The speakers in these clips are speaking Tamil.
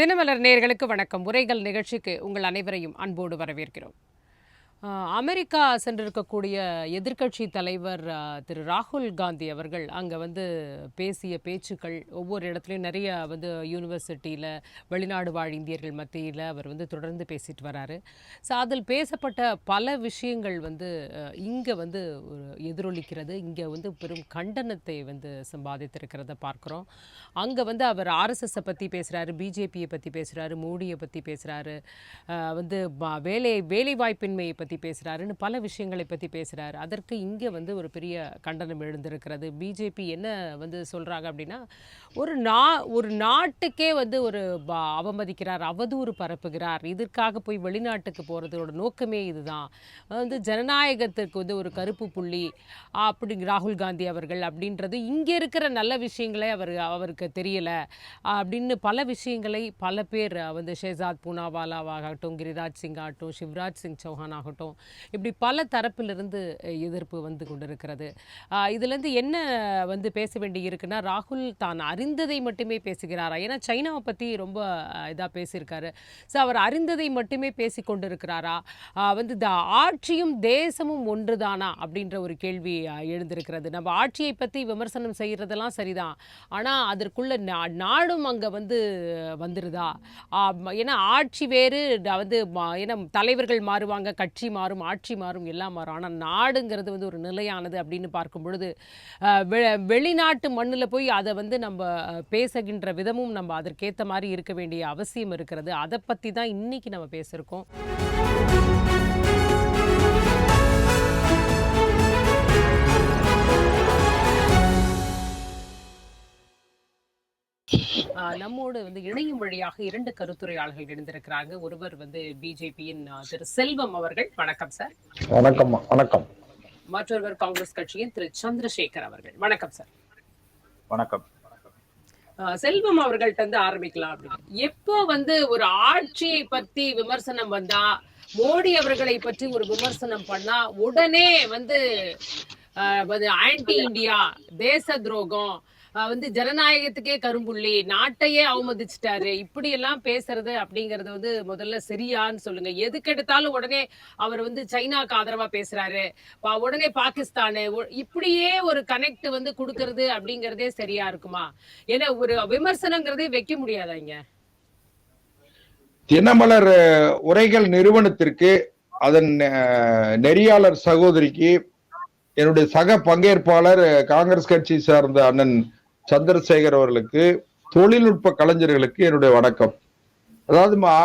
தினமலர் நேயர்களுக்கு வணக்கம். உரைகள் நிகழ்ச்சிக்கு உங்கள் அனைவரையும் அன்போடு வரவேற்கிறோம். அமெரிக்கா சென்றிருக்கக்கூடிய எதிர்க்கட்சி தலைவர் திரு ராகுல் காந்தி அவர்கள் அங்கே பேசிய பேச்சுக்கள் ஒவ்வொரு இடத்துலையும் நிறைய யூனிவர்சிட்டியில் வெளிநாடு வாழ் இந்தியர்கள் மத்தியில் அவர் தொடர்ந்து பேசிட்டு வராரு. ஸோ அதில் பேசப்பட்ட பல விஷயங்கள் இங்கே ஒரு எதிரொலிக்கிறது. இங்கே பெரும் கண்டனத்தை சம்பாதித்திருக்கிறத பார்க்குறோம். அங்கே அவர் ஆர்எஸ்எஸை பற்றி பேசுகிறாரு, பிஜேபியை பற்றி பேசுகிறாரு, மோடியை பற்றி பேசுகிறாரு, வேலைவாய்ப்பின்மையை பற்றி பேசுகிறாருன்னு பல விஷயங்களை பற்றி பேசுகிறாரு. அதற்கு இங்கே ஒரு பெரிய கண்டனம் எழுந்திருக்கிறது. பிஜேபி என்ன சொல்கிறாங்க அப்படின்னா, ஒரு நாட்டுக்கே ஒரு அவமதிக்கிறார், அவதூறு பரப்புகிறார், இதற்காக போய் வெளிநாட்டுக்கு போகிறதோட நோக்கமே இதுதான், ஜனநாயகத்திற்கு ஒரு கருப்பு புள்ளி அப்படி ராகுல் காந்தி அவர்கள் அப்படின்றது இங்கே இருக்கிற நல்ல விஷயங்களே அவருக்கு தெரியலை அப்படின்னு பல விஷயங்களை பல பேர் ஷேசாத் பூனாவாலாவாகட்டும், கிரிராஜ் சிங் ஆகட்டும், சிவராஜ் சிங் சௌஹான் ஆகட்டும், இப்படி பல தரப்பிலிருந்து எதிர்ப்பு கொண்டிருக்கிறது. இதுலேருந்து என்ன பேச வேண்டி இருக்குன்னா, ராகுல் தான் அறிந்ததை மட்டுமே பேசுகிறாரா? ஏன்னா சைனாவை பற்றி ரொம்ப இதாக பேசியிருக்காரு. ஸோ அவர் அறிந்ததை மட்டுமே பேசி கொண்டிருக்கிறாரா? ஆட்சியும் தேசமும் ஒன்றுதானா அப்படின்ற ஒரு கேள்வி எழுந்திருக்கிறது. நம்ம ஆட்சியை பற்றி விமர்சனம் செய்கிறதெல்லாம் சரிதான், ஆனால் அதற்குள்ள நாடும் அங்கே வந்துருதா? ஏன்னா ஆட்சி வேறு, ஏன்னா தலைவர்கள் மாறுவாங்க, கட்சி மாறும், ஆட்சி மாறும், எல்லாம் மாறும், ஆனால் நாடுங்கிறது ஒரு நிலையானது அப்படின்னு பார்க்கும் பொழுது வெளிநாட்டு மண்ணில் போய் அதை நம்ம பேசுகின்ற விதமும் நம்ம அதற்கேற்ற மாதிரி இருக்க வேண்டிய அவசியம் இருக்கிறது. அதை பற்றி தான் இன்னைக்கு நம்ம பேசியிருக்கோம். நம்மோடு இணையும் வழியாக இரண்டு கருத்துரையாளர்கள் இணைந்திருக்கிறாங்க. ஒருவர் பிஜேபியின் திரு செல்வம் அவர்கள். வணக்கம் சார். வணக்கம். வணக்கம். மற்றொருவர் காங்கிரஸ் கட்சியின் திரு சந்திரசேகர் அவர்கள். வணக்கம் சார். வணக்கம். செல்வம் அவர்கள்ட்ட ஆரம்பிக்கலாம். எப்போ ஒரு ஆட்சியை பத்தி விமர்சனம் வந்தா, மோடி அவர்களை பற்றி ஒரு விமர்சனம் பண்ணா உடனே ஆன்டி இந்தியா, தேச துரோகம், ஜனநாயகத்துக்கே கரும்புள்ளி, நாட்டையே அவமதிச்சிட்டாரு, இப்படி எல்லாம் பேசுறது அப்படிங்கறது முதல்ல சரியான்னு சொல்லுங்க. எதுக்கு எடுத்தாலும் உடனே அவர் சைனாக்கு ஆதரவா பேசுறாரு, உடனே பாகிஸ்தானு, இப்படியே ஒரு கனெக்ட் கொடுக்கறது அப்படிங்கறதே சரியா இருக்குமா? ஏன்னா ஒரு விமர்சனங்கிறதே வைக்க முடியாதா? இங்க தினமலர் உரைகள் நிறுவனத்திற்கு, அதன் நெறியாளர் சகோதரிக்கு, என்னுடைய சக பங்கேற்பாளர் காங்கிரஸ் கட்சி சார்ந்த அண்ணன் சந்திரசேகர் அவர்களுக்கு, தொழில்நுட்ப கலைஞர்களுக்கு என்னுடைய வணக்கம். அதாவதுமா,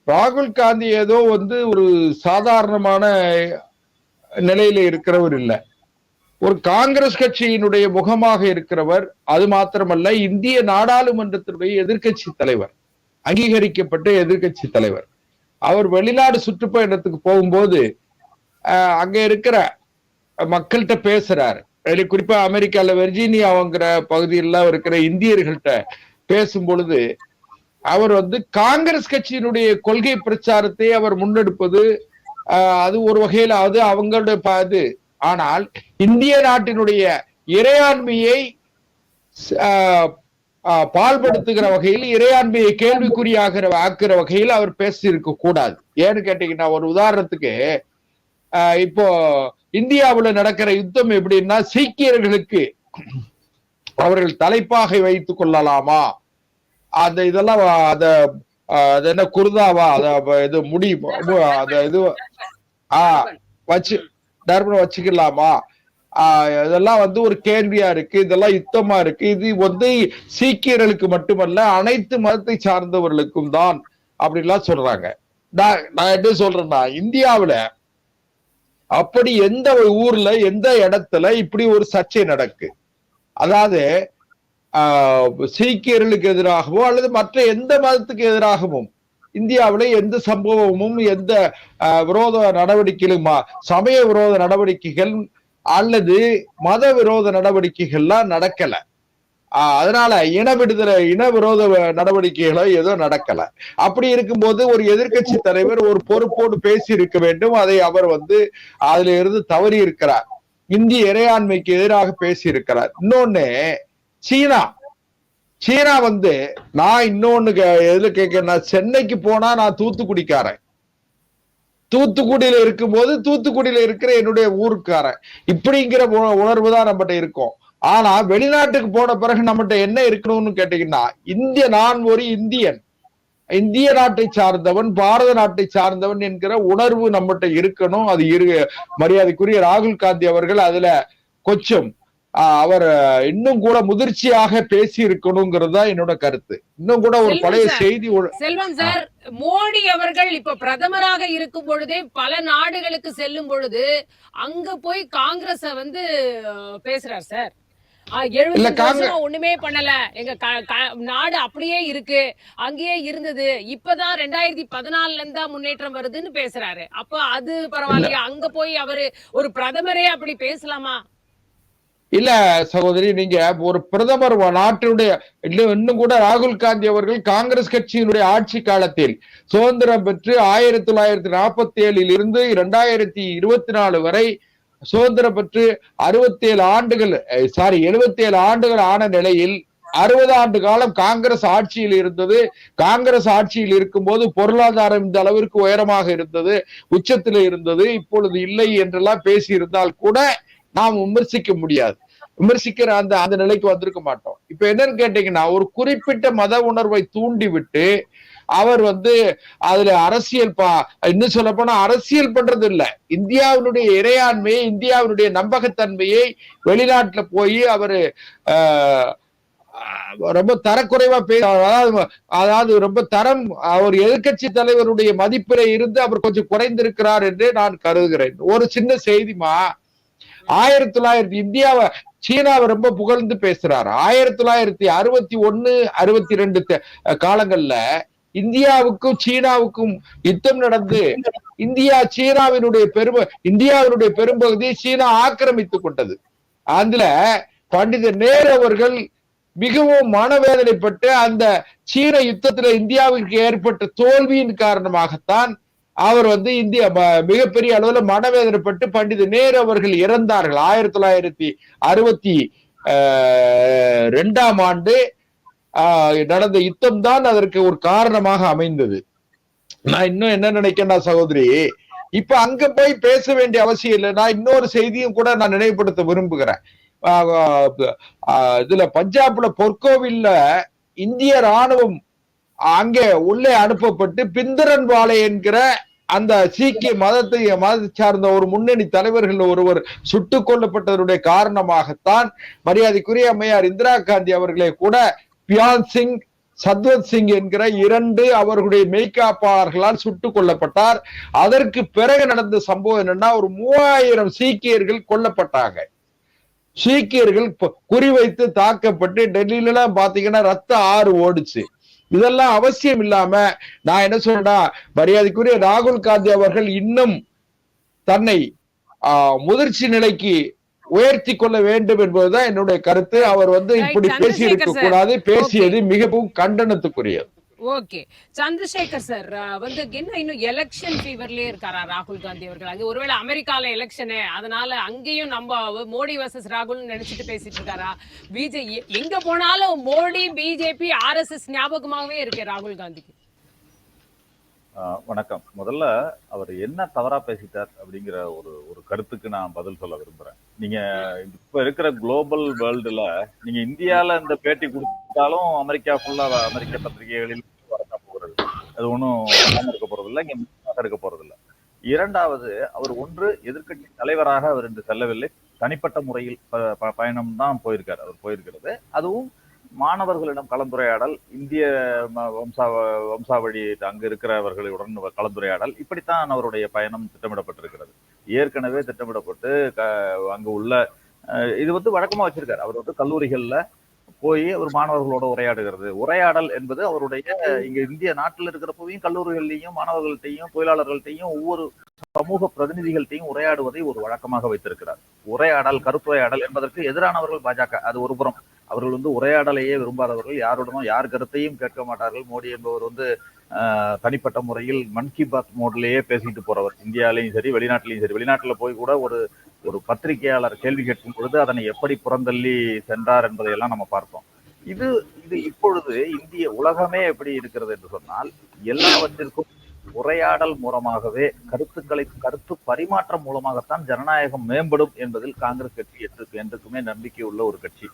ராகுல் காந்தி ஏதோ ஒரு சாதாரணமான நிலையில இருக்கிறவர் இல்லை, ஒரு காங்கிரஸ் கட்சியினுடைய முகமாக இருக்கிறவர். அது மாத்திரமல்ல, இந்திய நாடாளுமன்றத்தினுடைய எதிர்கட்சி தலைவர், அங்கீகரிக்கப்பட்ட எதிர்கட்சி தலைவர். அவர் வெளிநாடு சுற்றுப்பயணத்துக்கு போகும்போது அங்க இருக்கிற மக்கள்கிட்ட பேசுறாரு. குறிப்பா அமெரிக்கால வெர்ஜீனியாங்கிற பகுதியில் இருக்கிற இந்தியர்கள்ட்ட பேசும் பொழுது அவர் காங்கிரஸ் கட்சியினுடைய கொள்கை பிரச்சாரத்தை அவர் முன்னெடுப்பது, அது ஒரு வகையில் அது அவங்களுடைய இது. ஆனால் இந்திய நாட்டினுடைய இறையாண்மையை பால்படுத்துகிற வகையில், இறையாண்மையை ஆக்குற வகையில் அவர் பேசி இருக்க கூடாது. ஏன்னு கேட்டீங்கன்னா, ஒரு உதாரணத்துக்கு, இப்போ இந்தியாவுல நடக்கிற யுத்தம் எப்படின்னா, சீக்கியர்களுக்கு அவர்கள் தலைப்பாகை வைத்துக் கொள்ளலாமா, அந்த இதெல்லாம் என்ன குருதாவா, இது முடி, இது வச்சு டர்பன் வச்சுக்கலாமா, இதெல்லாம் ஒரு கேள்வியா இருக்கு. இதெல்லாம் யுத்தமா இருக்கு. இது சீக்கியர்களுக்கு மட்டுமல்ல, அனைத்து மதத்தை சார்ந்தவர்களுக்கும் தான் அப்படின்லாம் சொல்றாங்க. நான் என்ன சொல்றேன்னா, இந்தியாவுல அப்படி எந்த ஊர்ல, எந்த இடத்துல இப்படி ஒரு சர்ச்சை நடக்கு, அதாவது சீக்கியர்களுக்கு எதிராகவோ அல்லது மற்ற எந்த மதத்துக்கு எதிராகவும் இந்தியாவில எந்த சம்பவமும், எந்த விரோத நடவடிக்கைகளும், சமய விரோத நடவடிக்கைகள் அல்லது மத விரோத நடவடிக்கைகள்லாம் நடக்கல. அதனால இன விரோத நடவடிக்கைகளோ ஏதோ நடக்கல. அப்படி இருக்கும்போது ஒரு எதிர்கட்சி தலைவர் ஒரு பொறுப்போடு பேசி இருக்க வேண்டும். அதை அவர் அதுல இருந்து தவறி இருக்கிறார். இந்திய இறையாண்மைக்கு எதிராக பேசி இருக்கிறார். இன்னொன்னு, சீனா சீனா வந்து நான் இன்னொன்னு எதுல கேட்கிறேன்னா, சென்னைக்கு போனா நான் தூத்துக்குடிக்காரன், தூத்துக்குடியில இருக்கும்போது தூத்துக்குடியில இருக்கிற என்னுடைய ஊருக்காரன், இப்படிங்கிற உணர்வு தான் நம்மகிட்ட இருக்கும். ஆனா வெளிநாட்டுக்கு போன பிறகு நம்மகிட்ட என்ன இருக்கணும்னு கேட்டீங்கன்னா, நான் ஒரு இந்தியன், இந்திய நாட்டை சார்ந்தவன், பாரத நாட்டை சார்ந்தவன் என்கிற உணர்வு நம்மகிட்ட இருக்கணும். அது மரியாதைக்குரிய ராகுல் காந்தி அவர்கள் அதுல கொஞ்சம் அவர் இன்னும் கூட முதிர்ச்சியாக பேசி இருக்கணுங்கிறது தான் என்னோட கருத்து. இன்னும் கூட ஒரு பழைய செய்தி. செல்வம் சார், மோடி அவர்கள் இப்ப பிரதமராக இருக்கும் பொழுதே பல நாடுகளுக்கு செல்லும் பொழுது அங்க போய் காங்கிரஸ வந்து பேசுறார் சார். 70 வருஷமா ஒண்ணுமே பண்ணல, எங்க நாடு அப்படியே இருக்கு, அங்கேயே இருந்தது, இப்பதான் 2014 இருந்து தான் முன்னேற்றம் வருதுன்னு பேசுறாரு. அப்ப அது பரவாயில்லையா? அங்க போய் அவரு ஒரு பிரதமரே அப்படி பேசலாமா? இல்ல சகோதரி, நீங்க ஒரு பிரதமர் நாட்டினுடைய இன்னும் கூட ராகுல் காந்தி அவர்கள் காங்கிரஸ் கட்சியினுடைய ஆட்சி காலத்தில் சுதந்திரம் பெற்று 1947 இருந்து 2024 வரை சுதந்திரம் பெற்று 67 ஆண்டுகள் 77 ஆண்டுகள் ஆன நிலையில் 60 ஆண்டு காலம் காங்கிரஸ் ஆட்சியில் இருந்தது. காங்கிரஸ் ஆட்சியில் இருக்கும்போது பொருளாதாரம் இந்த அளவிற்கு உயரமாக இருந்தது, உச்சத்தில் இருந்தது. இப்பொழுது இல்லை என்றெல்லாம் பேசி இருந்தால் கூட நாம் விமர்சிக்க முடியாது, விமர்சிக்கிற அந்த நிலைக்கு வந்திருக்க மாட்டோம். இப்ப என்னன்னு கேட்டீங்கன்னா, ஒரு குறிப்பிட்ட மத உணர்வை தூண்டி விட்டு அவர் வந்து அதுல அரசியல் இன்னும் சொல்ல போனா அரசியல் பண்றது இல்ல, இந்தியாவினுடைய இறையாண்மையை, இந்தியாவினுடைய நம்பகத்தன்மையை வெளிநாட்டுல போய் அவரு ரொம்ப தரக்குறைவா அதாவது ரொம்ப தரம், அவர் எதிர்கட்சி தலைவருடைய மதிப்பில இருந்து அவர் கொஞ்சம் குறைந்திருக்கிறார் என்று நான் கருதுகிறேன். ஒரு சின்ன செய்திமா, 1900 இந்தியாவை சீனாவை ரொம்ப புகழ்ந்து பேசுறாரு. 1961 62 காலங்கள்ல இந்தியாவுக்கும் சீனாவுக்கும் யுத்தம் நடந்து இந்தியாவினுடைய பெரும்பகுதியை சீனா ஆக்கிரமித்துக் கொண்டது. அதுல பண்டிதர் நேரு அவர்கள் மிகவும் மனவேதனைப்பட்டு அந்த சீன யுத்தத்துல இந்தியாவிற்கு ஏற்பட்ட தோல்வியின் காரணமாகத்தான் அவர் வந்து மிகப்பெரிய அளவுல மனவேதனைப்பட்டு பண்டித நேரு அவர்கள் இறந்தார்கள். 1962 ஆண்டு நடந்த யுத்தம் தான் அதற்கு ஒரு காரணமாக அமைந்தது. நான் இன்னும் என்ன நினைக்கிறேன்னா சகோதரி, இப்ப அங்க போய் பேச வேண்டிய அவசியம் இல்லை. நான் இன்னொரு செய்தியும் கூட நான் நினைவுபடுத்த விரும்புகிறேன். இதுல பஞ்சாப்ல பொற்கோவில்ல இந்திய ராணுவம் அங்கே உள்ளே அனுப்பப்பட்டு பிந்தரன்வாலை என்கிற அந்த சீக்கிய மதத்தை சார்ந்த ஒரு முன்னணி தலைவர்கள் ஒருவர் சுட்டுக் கொல்லப்பட்டதனுடைய காரணமாகத்தான் மரியாதைக்குரிய அம்மையார் இந்திரா காந்தி அவர்களே கூட பியான் சிங், சத்வத் சிங் என்கிற 2 அவர்களுடைய மெய்காப்பாளர்களால் சுட்டுக் கொல்லப்பட்டார். அதற்கு பிறகு நடந்த சம்பவம் என்னன்னா, ஒரு 3000 சீக்கியர்கள் கொல்லப்பட்டாங்க. சீக்கியர்கள் குறிவைத்து தாக்கப்பட்டு டெல்லியில எல்லாம் பாத்தீங்கன்னா ரத்த ஆறு ஓடுச்சு. இதெல்லாம் அவசியம் இல்லாம நான் என்ன சொல்றேன்னா, மரியாதைக்குரிய ராகுல் காந்தி அவர்கள் இன்னும் தன்னை முதிர்ச்சி நிலைக்கு உயர்த்தி கொள்ள வேண்டும் என்பதுதான் என்னுடைய கருத்து. அவர் வந்து இப்படி பேசி இருக்க கூடாது, பேசியது மிகவும் கண்டனத்துக்குரியது. ஓகே, சந்திரசேகர் சார் வந்து என்ன இன்னும் எலெக்ஷன் ஃபீவர்லயே இருக்காரா ராகுல் காந்தி அவர்கள்? அது ஒருவேளை அமெரிக்கால எலெக்ஷனு, அதனால அங்கேயும் நம்ம மோடி வர்சஸ் ராகுல் நினைச்சிட்டு பேசிட்டு இருக்காரா? எங்க போனாலும் மோடி, பிஜேபி, RSS ஞாபகமாகவே இருக்கு ராகுல் காந்திக்கு. வணக்கம். முதல்ல அவர் என்ன தவறா பேசிட்டார் அப்படிங்கிற ஒரு கருத்துக்கு நான் பதில் சொல்ல விரும்புறேன். நீங்க இப்ப இருக்கிற குளோபல் வேர்ல்டுல நீங்க இந்தியால இந்த பேட்டி கொடுத்தாலும் அமெரிக்கா ஃபுல்லா அமெரிக்க பத்திரிகைகளில் வரதான் போகிறது. அது ஒன்றும் இருக்க போறது இல்லை, இங்க இருக்க போறது இல்லை. இரண்டாவது, அவர் எதிர்க்கட்சி தலைவராக அவர் இன்று செல்லவில்லை, தனிப்பட்ட முறையில் பயணம் தான் போயிருக்காரு. அவர் போயிருக்கிறது அதுவும் மாணவர்களிடம் கலந்துரையாடல், இந்திய வம்சாவழி அங்கு இருக்கிறவர்களுடன் கலந்துரையாடல், இப்படித்தான் அவருடைய பயணம் திட்டமிடப்பட்டிருக்கிறது. ஏற்கனவே திட்டமிடப்பட்டு அங்கு உள்ள இது வந்து வழக்கமா வச்சிருக்காரு. அவர் கல்லூரிகள்ல போய் அவர் மாணவர்களோட உரையாடல் என்பது அவருடைய இங்க இந்திய நாட்டில் இருக்கிறப்பவையும் கல்லூரிகள்லையும் மாணவர்கள்ட்டையும் தொழிலாளர்கள்ட்டையும் ஒவ்வொரு சமூக பிரதிநிதிகள்ட்டையும் உரையாடுவதை ஒரு வழக்கமாக வைத்திருக்கிறார். உரையாடல், கருத்துரையாடல் என்பதற்கு எதிரானவர்கள் பாஜக. அது ஒரு புறம். அவர்கள் உரையாடலையே விரும்பாதவர்கள், யாருடனும் யார் கருத்தையும் கேட்க மாட்டார்கள். மோடி என்பவர் தனிப்பட்ட முறையில் மன் கி பாத் மோட்லயே பேசிட்டு போறவர். இந்தியாலையும் சரி வெளிநாட்டிலையும் சரி. வெளிநாட்டுல போய் கூட ஒரு பத்திரிகையாளர் கேள்வி கேட்கும் பொழுது அதனை எப்படி புறந்தள்ளி சென்றார் என்பதையெல்லாம் நம்ம பார்த்தோம். இது இது இப்பொழுது இந்திய உலகமே எப்படி இருக்கிறது என்று சொன்னால், எல்லாவற்றிற்கும் உரையாடல் மூலமாகவே கருத்து பரிமாற்றம் மூலமாகத்தான் ஜனநாயகம் மேம்படும் என்பதில் காங்கிரஸ் கட்சி என்றுக்குமே நம்பிக்கை உள்ள ஒரு கட்சி.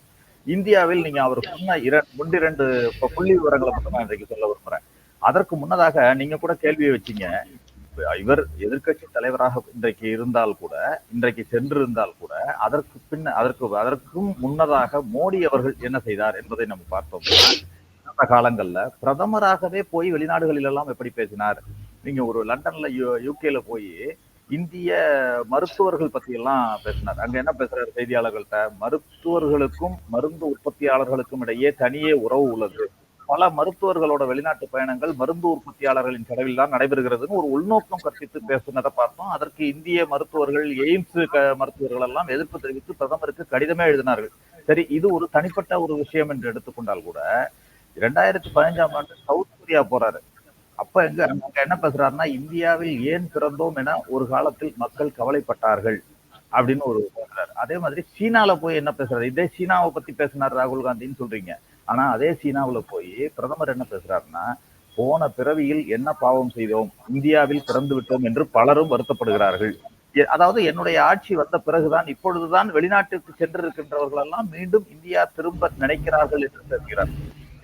இந்தியாவில் நீங்க அவர் சொன்ன ஒன்றிரண்டு புள்ளி விவரங்களை மட்டும் நான் இன்றைக்கு சொல்ல விரும்புறேன். அதற்கு முன்னதாக நீங்க கூட கேள்வியை வச்சீங்க, இவர் எதிர்கட்சி தலைவராக இன்றைக்கு சென்றிருந்தால் கூட அதற்கும் முன்னதாக மோடி அவர்கள் என்ன செய்தார் என்பதை நம்ம பார்த்தோம். அந்த காலங்கள்ல பிரதமராகவே போய் வெளிநாடுகளில் எல்லாம் எப்படி பேசினார். நீங்க ஒரு லண்டன்ல யூகேல போய் இந்திய மருத்துவர்கள் பத்தி எல்லாம் பேசினார். அங்க என்ன பேசுறாரு செய்தியாளர்கள்ட்ட, மருத்துவர்களுக்கும் மருந்து உற்பத்தியாளர்களுக்கும் இடையே தனியே உறவு உள்ளது. பல மருத்துவர்களோட வெளிநாட்டு பயணங்கள் மருந்து உற்பத்தியாளர்களின் செலவில் தான் நடைபெறுகிறதுன்னு ஒரு உள்நோக்கம் கற்பித்து பேசுனதை பார்த்தோம். அதற்கு இந்திய மருத்துவர்கள், எய்ம்ஸ் மருத்துவர்கள் எல்லாம் எதிர்ப்பு தெரிவித்து பிரதமருக்கு கடிதமே எழுதினார்கள். சரி, இது ஒரு தனிப்பட்ட ஒரு விஷயம் என்று எடுத்துக்கொண்டால் கூட 2015 சவுத் கொரியா போறாரு. அப்ப அங்க என்ன பேசுறாருன்னா, இந்தியாவில் ஏன் பிறந்தோம் என ஒரு காலத்தில் மக்கள் கவலைப்பட்டார்கள் அப்படின்னு ஒரு பேசுறாரு. அதே மாதிரி சீனால போய் என்ன பேசுறாரு, இதே சீனாவை பத்தி பேசினார் ராகுல் காந்தின்னு சொல்றீங்க. ஆனா அதே சீனாவுல போய் பிரதமர் என்ன பேசுறாருன்னா, போன பிறவியில் என்ன பாவம் செய்தோம், இந்தியாவில் பிறந்து விட்டோம் என்று பலரும் வருத்தப்படுகிறார்கள். அதாவது என்னுடைய ஆட்சி வந்த பிறகுதான், இப்பொழுதுதான் வெளிநாட்டுக்கு சென்றிருக்கின்றவர்கள் எல்லாம் மீண்டும் இந்தியா திரும்ப நினைக்கிறார்கள் என்று பேசுகிறார்.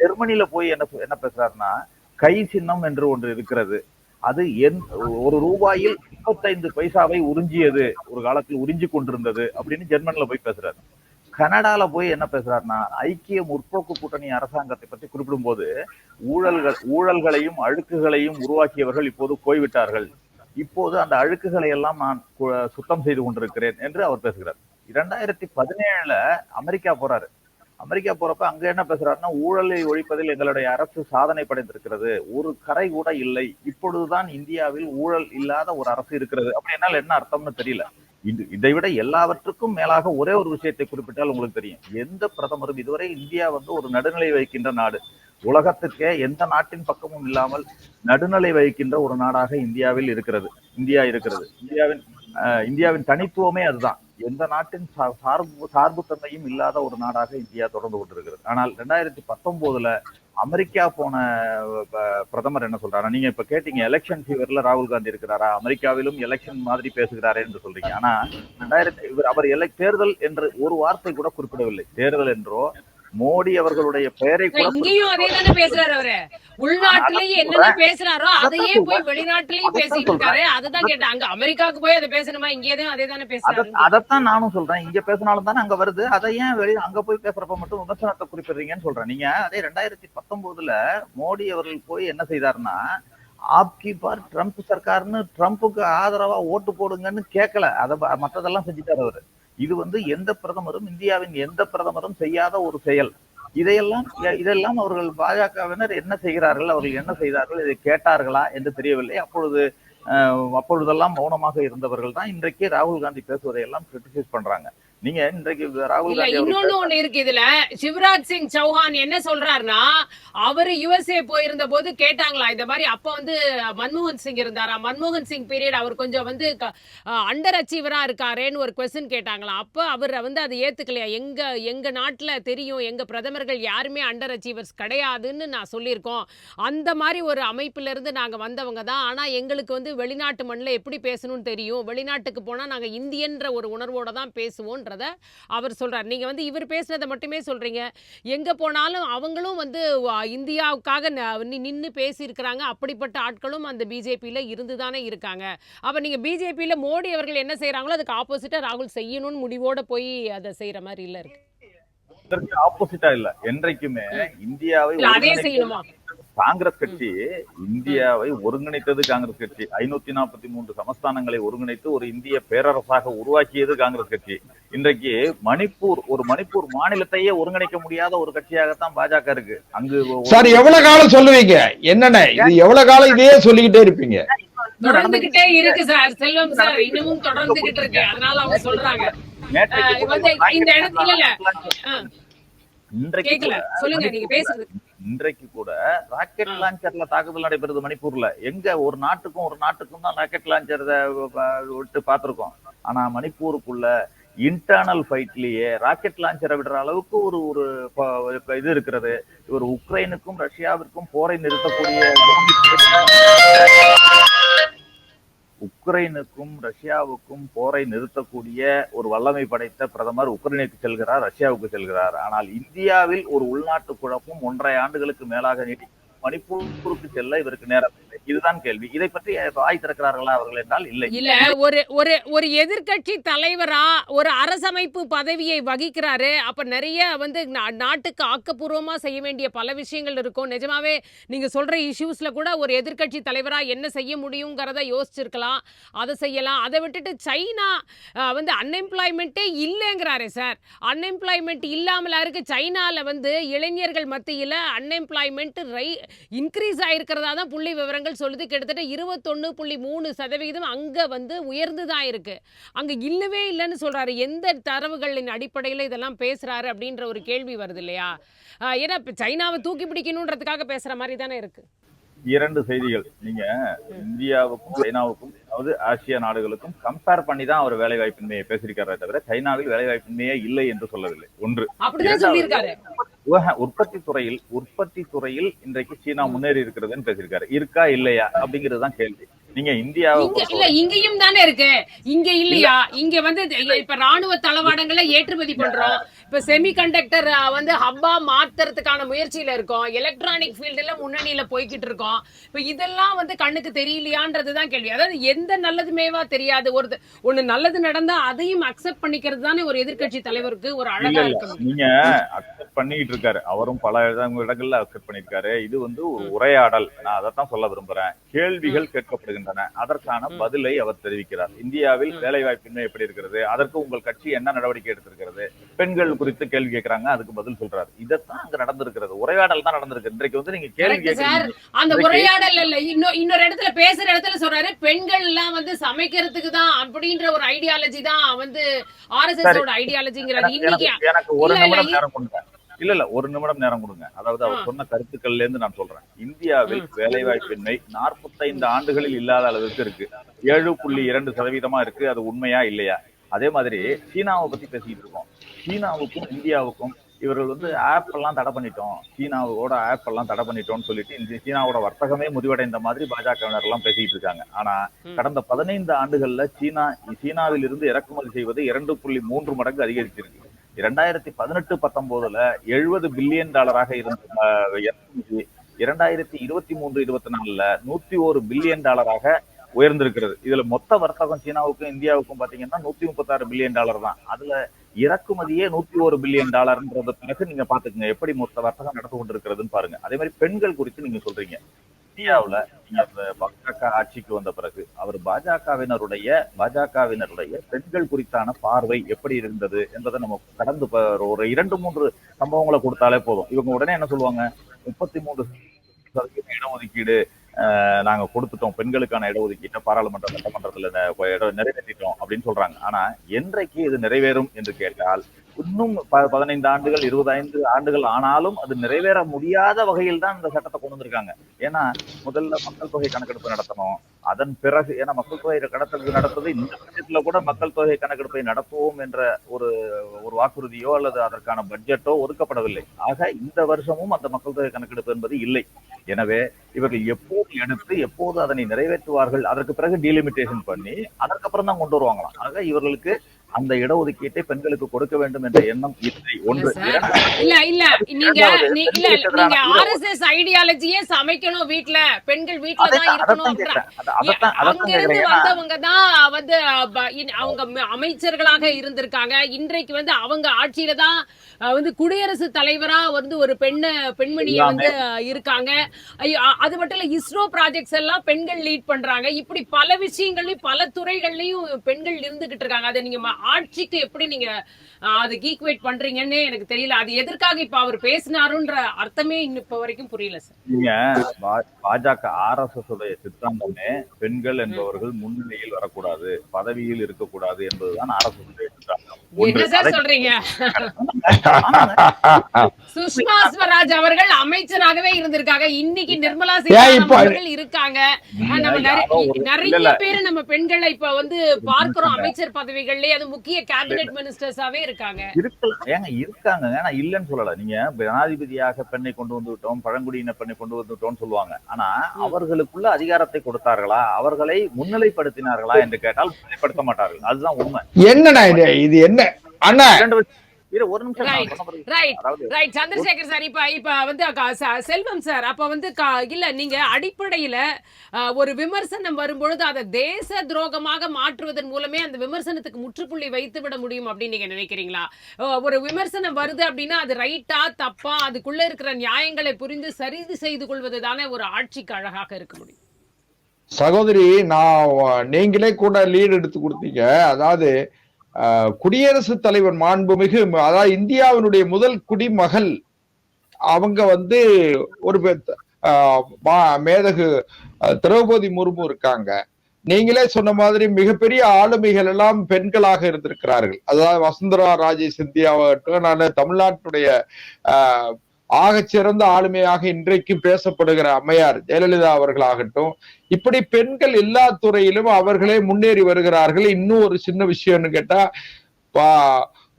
ஜெர்மனியில போய் என்ன பேசுறாருன்னா, கை சின்னம் என்று ஒன்று இருக்கிறது, அது ₹1 25 பைசாவை உறிஞ்சியது, ஒரு காலத்தில் உறிஞ்சி கொண்டிருந்தது அப்படின்னு ஜெர்மனில போய் பேசுறாரு. கனடால போய் என்ன பேசுறாருன்னா, ஐக்கிய முற்போக்கு கூட்டணி அரசாங்கத்தை பற்றி குறிப்பிடும் போது, ஊழல்களையும் அழுக்குகளையும் உருவாக்கியவர்கள் இப்போது போய்விட்டார்கள், இப்போது அந்த அழுக்குகளை எல்லாம் நான் சுத்தம் செய்து கொண்டிருக்கிறேன் என்று அவர் பேசுகிறார். 2017 அமெரிக்கா போறாரு. அமெரிக்கா போறப்ப அங்க என்ன பேசுறாருன்னா, ஊழலை ஒழிப்பதில் எங்களுடைய அரசு சாதனை படைந்திருக்கிறது, ஒரு கரை கூட இல்லை, இப்பொழுதுதான் இந்தியாவில் ஊழல் இல்லாத ஒரு அரசு இருக்கிறது. அப்படி என்னால் என்ன அர்த்தம்னு தெரியல. இதை விட எல்லாவற்றுக்கும் மேலாக ஒரே ஒரு விஷயத்தை குறிப்பிட்டால் உங்களுக்கு தெரியும், எந்த பிரதமரும் இதுவரை இந்தியா ஒரு நடுநிலை வைக்கின்ற நாடு, உலகத்துக்கே எந்த நாட்டின் பக்கமும் இல்லாமல் நடுநிலை வைக்கின்ற ஒரு நாடாக இந்தியா இருக்கிறது. இந்தியாவின் தனித்துவமே அதுதான். எந்த நாட்டின் சார்பு தன்மையும் இல்லாத ஒரு நாடாக இந்தியா தொடர்ந்து கொண்டிருக்கிறது. ஆனால் 2019 அமெரிக்கா போன பிரதமர் என்ன சொல்றாரு, நீங்க இப்ப கேட்டீங்க எலெக்ஷன் ஃபீவர்ல ராகுல் காந்தி இருக்கிறாரா, அமெரிக்காவிலும் எலெக்ஷன் மாதிரி பேசுகிறாரே என்று சொல்றீங்க. ஆனா அவர் தேர்தல் என்று ஒரு வார்த்தை கூட குறிப்பிடவில்லை. தேர்தல் என்றோ மோடி அவர்களுடைய பெயரை கூட இங்கேயும் அதே தானே பேசுறாரு. அவரு உள்நாட்டிலேயே என்னென்ன பேசுறாரோ அதையே போய் வெளிநாட்டிலேயும் பேசிட்டு இருக்காரு. அதுதான் கேட்டேன், அங்க அமெரிக்காவுக்கு போய் அதை பேசணுமா, இங்கேயும் அதே தானே பேசுறாரு. அதைத்தான் நானும் சொல்றேன், இங்க பேசினாலும் தானே அங்க வருது, அதை ஏன் அங்க போய் பேசுறப்ப மட்டும் விமர்சனத்தை குறிப்பிடுறீங்கன்னு சொல்றேன். நீங்க அதே 2019 மோடி அவர்கள் போய் என்ன செய்தாருன்னா, ஆப்கி பார் ட்ரம்ப் சர்க்கார்னு ட்ரம்ப்புக்கு ஆதரவா ஓட்டு போடுங்கன்னு கேட்கல, அதை மற்றதெல்லாம் செஞ்சுட்டாரு அவரு. இது எந்த பிரதமரும், இந்தியாவின் எந்த பிரதமரும் செய்யாத ஒரு செயல். இதெல்லாம் அவர்கள் பாஜகவினர் என்ன செய்கிறார்கள், அவர்கள் என்ன செய்தார்கள், இதை கேட்டார்களா என்று தெரியவில்லை. அப்பொழுதெல்லாம் மௌனமாக இருந்தவர்கள் தான் இன்றைக்கு ராகுல் காந்தி பேசுவதை எல்லாம் கிரிட்டிசைஸ் பண்றாங்க. நீங்க இன்றைக்கு ராகுல் காந்தி இன்னொன்னு ஒண்ணு இருக்கு இதுல. சிவராஜ் சிங் சௌஹான் என்ன சொல்றாருன்னா, அவரு USA போயிருந்த போது கேட்டாங்களா இந்த மாதிரி, அப்ப மன்மோகன் சிங் இருந்தாரா, மன்மோகன் சிங் பீரியட் அவர் கொஞ்சம் அண்டர் அச்சீவரா இருக்காரேன்னு ஒரு கொஸ்டின் கேட்டாங்களா. அப்ப அவர் அதை ஏத்துக்கலையா, எங்க நாட்டுல தெரியும், எங்க பிரதமர்கள் யாருமே அண்டர் அச்சீவர்ஸ் கிடையாதுன்னு நான் சொல்லியிருக்கோம், அந்த மாதிரி ஒரு அமைப்புல இருந்து நாங்க வந்தவங்க தான், ஆனா எங்களுக்கு வெளிநாட்டு மண்ணில் எப்படி பேசணும்னு தெரியும், வெளிநாட்டுக்கு போனா நாங்க இந்தியன்ற ஒரு உணர்வோட தான் பேசுவோம் அவர் சொல்றார். நீங்க இவர் பேசுனதை மட்டுமே சொல்றீங்க, எங்க போனாலும் அவங்களும் இந்தியாவுக்காக நின்னு பேசி இருக்கிறாங்க. அப்படிப்பட்ட ஆட்களும் அந்த பிஜேபியில இருந்துதானே இருக்காங்க. அப்ப நீங்க பிஜேபியில மோடி அவர்கள் என்ன செய்யறாங்களோ அதுக்கு ஆப்போசிட்டா ராகுல் செய்யணும்னு முடிவோட போய் அதை செய்யற மாதிரி இல்ல இருக்கு. ஆப்போசிட்டா இல்ல, என்றைக்குமே இந்தியாவை அதே செய்யணுமா? காங்கிரஸ் கட்சி இந்தியாவை ஒருங்கிணைத்தது காங்கிரஸ் கட்சி. 543 சமஸ்தானங்களை ஒருங்கிணைத்து ஒரு இந்திய பேரரசாக உருவாக்கியது காங்கிரஸ் கட்சி. இன்றைக்கு மணிப்பூர் மாநிலத்தையே ஒருங்கிணைக்க முடியாத ஒரு கட்சியாகத்தான் பாஜக இருக்கு. அங்கு சார் எவ்வளவு காலம் சொல்லுவீங்க, என்னென்ன இது எவ்வளவு காலம் இதையே சொல்லிக்கிட்டே இருப்பீங்க? தொடர்ந்துகிட்டே இருக்கு சார், செல்வம் சார், இன்னமும் தொடர்ந்துகிட்டு இருக்கு. அதனால அவங்க சொல்றாங்க இந்த இடத்துல இன்றைக்கு கூட ராக்கெட் லான்ச்சர்ல தாக்குதல் நடைபெறுது மணிப்பூர்ல. எங்க ஒரு நாட்டுக்கும் தான் ராக்கெட் லான்ச்சர் விட்டு பார்த்திருக்கோம். ஆனா மணிப்பூருக்குள்ள இன்டர்னல் ஃபைட்லயே ராக்கெட் லான்ச்சரை விடுற அளவுக்கு ஒரு ஒரு இது இருக்கிறது. இவர் உக்ரைனுக்கும் ரஷ்யாவிற்கும் போரை நிறுத்தக்கூடிய உக்ரைனுக்கும் ரஷ்யாவுக்கும் போரை நிறுத்தக்கூடிய ஒரு வல்லமை படைத்த பிரதமர் உக்ரைனுக்கு செல்கிறார், ரஷ்யாவுக்கு செல்கிறார். ஆனால் இந்தியாவில் ஒரு உள்நாட்டு குழப்பம் 1.5 ஆண்டுகளுக்கு மேலாக நீடிக்கும். மணிப்பூருக்கு செல்ல இவருக்கு நேரம் இல்லை. இதுதான் கேள்வி. இதை பற்றி வாய் திறக்கிறார்களா அவர்கள் என்றால் இல்லை. இல்ல ஒரு ஒரு ஒரு எதிர்க்கட்சி தலைவரா ஒரு அரசமைப்பு பதவியை வகிக்கிறாரு. அப்ப நிறைய வந்து நாட்டுக்கு ஆக்கப்பூர்வமா செய்ய வேண்டிய பல விஷயங்கள் இருக்கும். நிஜமாவே நீங்க சொல்ற இஷ்யூஸ்ல கூட ஒரு எதிர்க்கட்சி தலைவரா என்ன செய்ய முடியுங்கிறத யோசிச்சிருக்கலாம், அதை செய்யலாம். அதை விட்டுட்டு சைனா வந்து அன்எம்ப்ளாய்மெண்ட்டே இல்லைங்கிறாரே சார். அன்எம்ப்ளாய்மெண்ட் இல்லாமலா இருக்கு? சைனால வந்து இளைஞர்கள் மத்தியில் அன்எம்ப்ளாய்மெண்ட் இன்க்ரீஸ் ஆயிருக்கிறதா தான் புள்ளி விவரங்கள் சொல்லுது. கிட்டத்தட்ட 21.3% அங்க வந்து உயர்ந்துதான் இருக்கு. அங்க இல்லவே இல்லைன்னு சொல்றாரு. எந்த தரவுகளின் அடிப்படையில் இதெல்லாம் பேசுறாரு அப்படின்ற ஒரு கேள்வி வருது இல்லையா? ஏன்னா சைனாவை தூக்கி பிடிக்கணுன்றதுக்காக பேசுற மாதிரி தானே இருக்கு. 2 செய்திகள். நீங்க இந்தியாவுக்கும் சைனாவுக்கும், அதாவது ஆசிய நாடுகளுக்கும் கம்பேர் பண்ணி தான் அவர் வேலை வாய்ப்பின்மையை பேசியிருக்காரே தவிர சைனாவில் வேலை வாய்ப்பின்மையே இல்லை என்று சொல்லவில்லை. ஒன்று. அப்படிதான் சொல்லியிருக்காரு. உற்பத்தி துறையில் இன்றைக்கு சீனா முன்னேறி இருக்கிறதுன்னு பேசியிருக்காரு. இருக்கா இல்லையா அப்படிங்கிறது தான் கேள்வி. நீங்க இந்தியாவை இல்ல இங்கேயும் தானே இருக்கு. இங்க இல்லையா? இங்க வந்து இப்ப ராணுவ தளவாடங்களை ஏற்றுமதி பண்றோம். இப்ப செமிகண்டக்டர் வந்து ஹப்பா மாத்துறதுக்கான முயற்சியில இருக்கோம். எலக்ட்ரானிக் ஃபீல்டுல முன்னணியில போய்கிட்டு இருக்கோம். இப்ப இதெல்லாம் வந்து கண்ணுக்கு தெரியலையான்றதுதான் கேள்வி. அதாவது எந்த நல்லதுமேவா தெரியாது. ஒண்ணு நல்லது நடந்தா அதையும் அக்செப்ட் பண்ணிக்கிறது தானே ஒரு எதிர்க்கட்சி தலைவருக்கு ஒரு அழகா இருக்கு. நீங்க அக்செப்ட் பண்ணிட்டு இருக்காரு. அவரும் பல இடங்கள்ல அக்செப்ட் பண்ணிருக்காரு. இது வந்து ஒரு உரையாடல். நான் அதைத்தான் சொல்ல விரும்புறேன். கேள்விகள் கேட்கப்படுகின்றன. அதற்கான பதிலை அவர் தெரிவிக்கிறார். இந்தியாவில் வேலை வாய்ப்பின்மை எப்படி இருக்கிறது, அதற்கு உங்கள் கட்சி என்ன நடவடிக்கை எடுத்திருக்கிறது, பெண்கள் குறித்து கேள்வி கேட்கிறாங்க, அதுக்கு பதில் சொல்றாரு. இதத்தான் அங்க நடந்திருக்கிறது. உரையாடல் தான் நடந்திருக்கு. இன்றைக்கு வந்து நீங்க கேள்வி கேட்கறீங்க. அந்த உரையாடல் இல்ல, இன்னொரு இடத்துல பேசுற இடத்துல சொல்றாரு பெண்கள் எல்லாம் வந்து சமைக்கிறதுக்கு தான் அப்படின்ற ஒரு ஐடியாலஜி தான் வந்து ஆர்எஸ்எஸ் ஓட ஐடியாலஜிங்கிறாரு. இன்னைக்கு எனக்கு ஒரு நிமிடம் நேரம் கொடுங்க. இல்ல ஒரு நிமிடம் நேரம் கொடுங்க. அதாவது அவர் சொன்ன கருத்துக்கள்ல இருந்து நான் சொல்றேன். இந்தியாவில் வேலை வாய்ப்பின்மை 45 ஆண்டுகளில் இல்லாத அளவுக்கு இருக்கு. 7.2% இருக்கு. அது உண்மையா இல்லையா? அதே மாதிரி சீனாவை பத்தி பேசிக்கிட்டு இருக்கோம். சீனாவுக்கும் இந்தியாவுக்கும் இவர்கள் வந்து ஆப் எல்லாம் தடை பண்ணிட்டோம், சீனாவோட ஆப் எல்லாம் தடை பண்ணிட்டோம்னு சொல்லிட்டு இந்த சீனாவோட வர்த்தகமே முறிவடைந்த மாதிரி பாஜகவினர் எல்லாம் பேசிட்டு இருக்காங்க. ஆனா கடந்த 15 ஆண்டுகள்ல சீனாவில் இருந்து இறக்குமதி செய்வது 2.3 மடங்கு அதிகரிச்சிருக்கு. 2018-19 $70 பில்லியன் இருந்த இறக்குமதி 2023-24 $101 பில்லியன் உயர்ந்திருக்கிறது. இதுல மொத்த வர்த்தகம் சீனாவுக்கும் இந்தியாவுக்கும் பாத்தீங்கன்னா $136 பில்லியன் தான். அதுல இறக்குமதியே $101 பில்லியன் பிறகு நீங்க பாத்துக்கங்க எப்படி மொத்த வர்த்தகம் நடந்து கொண்டிருக்கிறதுன்னு பாருங்க. அதே மாதிரி பெண்கள் குறித்து நீங்க சொல்றீங்க. இந்தியாவுல நீங்க பாஜக ஆட்சிக்கு வந்த பிறகு அவர் பாஜகவினருடைய பெண்கள் குறித்தான பார்வை எப்படி இருந்தது என்பதை நம்ம கடந்து ஒரு 2-3 சம்பவங்களை கொடுத்தாலே போதும். இவங்க உடனே என்ன சொல்லுவாங்க, 33% இடஒதுக்கீடு நாங்க கொடுத்துட்டோம், பெண்களுக்கான இடஒதுக்கீட்டை பாராளுமன்ற சட்டமன்றத்துல நிறைவேற்றிட்டோம் அப்படின்னு சொல்றாங்க. ஆனா என்றைக்கு இது நிறைவேறும் என்று கேட்டால் இன்னும் 15 ஆண்டுகள் 25 ஆண்டுகள் ஆனாலும் அது நிறைவேற முடியாத வகையில் தான் இந்த சட்டத்தை கொண்டு வந்திருக்காங்க. ஏன்னா முதல்ல மக்கள் தொகை கணக்கெடுப்பு நடத்தணும். அதன் பிறகு ஏன்னா மக்கள் தொகை நடத்தது இந்த பட்ஜெட்ல கூட மக்கள் தொகை கணக்கெடுப்பை நடத்துவோம் என்ற ஒரு வாக்குறுதியோ அல்லது அதற்கான பட்ஜெட்டோ ஒதுக்கப்படவில்லை. ஆக இந்த வருஷமும் அந்த மக்கள் தொகை கணக்கெடுப்பு என்பது இல்லை. எனவே இவர்கள் எப்போது எடுத்து எப்போது அதனை நிறைவேற்றுவார்கள், அதற்கு பிறகு டீலிமிட்டேஷன் பண்ணி அதற்கப்புறம் தான் கொண்டு வருவாங்களாம். ஆக இவர்களுக்கு அந்த இடஒதுக்கீட்டை பெண்களுக்கு கொடுக்க வேண்டும் என்ற எண்ணம் இல்லை. ஒன்று. நீங்க ஆர்எஸ்எஸ் ஐடியாலஜியே சமைக்கணும், வீட்டுல பெண்கள் வீட்டுல தான் இருக்கணும். அங்கிருந்து வந்தவங்க தான் வந்து அவங்க அமைச்சர்களாக இருந்திருக்காங்க. இன்றைக்கு வந்து அவங்க ஆட்சியில தான் வந்து குடியரசுத் தலைவரா வந்து ஒரு பெண்மணியை வந்து இருக்காங்க. அது மட்டும் இல்ல, இஸ்ரோ ப்ராஜெக்ட்ஸ் எல்லாம் பெண்கள் லீட் பண்றாங்க. இப்படி பல விஷயங்கள்லயும் பல துறைகள்லயும் பெண்கள் இருந்துகிட்டு இருக்காங்க. அதை நீங்க ஆட்சிக்கு எப்படி நீங்க அதுக்கு ஈக்குவேட் பண்றீங்கன்னு எனக்கு தெரியல. அது எதற்காக இப்ப அவர் பேசினாருன்ற அர்த்தமே இன்னும் இப்ப வரைக்கும் புரியல சார். நீங்க பாஜக ஆர்எஸ்எஸ் உடைய சித்தாந்தமே பெண்கள் என்பவர்கள் முன்னிலையில் வரக்கூடாது, பதவியில் இருக்கக்கூடாது என்பதுதான் ஆர்எஸ்எஸ் உடைய சித்தாந்தம். என்ன சார் சொல்றீங்க? சுஷ்மா ஸ்வராஜ் அவர்கள் அமைச்சராகவே இருந்திருக்காங்க. இன்னைக்கு நிர்மலா சீதாராமன் அவர்கள் இருக்காங்க. நிறைய பேரு நம்ம பெண்களை இப்ப வந்து பார்க்கிறோம் அமைச்சர் பதவிகள்லயே, அது முக்கிய கேபினெட் மினிஸ்டர்ஸாவே இருக்காங்க. இருக்காங்க, ஆனா இல்லன்னு சொல்லல. நீங்க ஜனாதிபதியாக பெண்ணை கொண்டு வந்து விட்டோம், பழங்குடியின பெண்ணை கொண்டு வந்து விட்டோம்னு சொல்லுவாங்க. ஆனா அவர்களுக்குள்ள அதிகாரத்தை கொடுத்தார்களா, அவர்களை முன்னிலைப்படுத்தினார்களா என்று கேட்டால் முன்னிலைப்படுத்த மாட்டார்கள். அதுதான் உண்மை. என்னண்ணா இது என்ன அண்ணா? ஒரு நிமிஷம் சந்திரசேகர் சார், இப்ப வந்து செல்வம் சார், அப்ப வந்து இல்ல, நீங்க அடிப்படையில ஒரு விமர்சனம் வரும்பொழுது அதை தேச துரோகமாக மாற்றுவதன் மூலமே அந்த விமர்சனத்துக்கு முற்றுப்புள்ளி வைத்து விட முடியும் அப்படின்னு நீங்க நினைக்கிறீங்களா? ஒரு விமர்சனம் வருது அப்படின்னா அது ரைட்டா தப்பா, அதுக்குள்ள இருக்கிற நியாயங்களை புரிந்து சரி செய்து கொள்வது தானே ஒரு ஆட்சிக்கு அழகாக இருக்க முடியும். சகோதரி, நீங்களே கூட லீட் எடுத்து கொடுத்தீங்க. அதாவது குடியரசுத் தலைவர் மாண்புமிகு, அதாவது இந்தியாவினுடைய முதல் குடிமகள் அவங்க வந்து ஒரு மேதகு திரௌபதி முர்மு இருக்காங்க. நீங்களே சொன்ன மாதிரி மிகப்பெரிய ஆளுமைகள் எல்லாம் பெண்களாக இருந்திருக்கிறார்கள். அதாவது வசுந்தரா ராஜே சிந்தியாவாகட்டும், நான் தமிழ்நாட்டுடைய ஆகச்சிறந்த ஆளுமையாக இன்றைக்கு பேசப்படுகிற அம்மையார் ஜெயலலிதா அவர்களாகட்டும், இப்படி பெண்கள் எல்லா துறையிலும் அவர்களே முன்னேறி வருகிறார்கள். இன்னும் ஒரு சின்ன விஷயம்னு கேட்டா,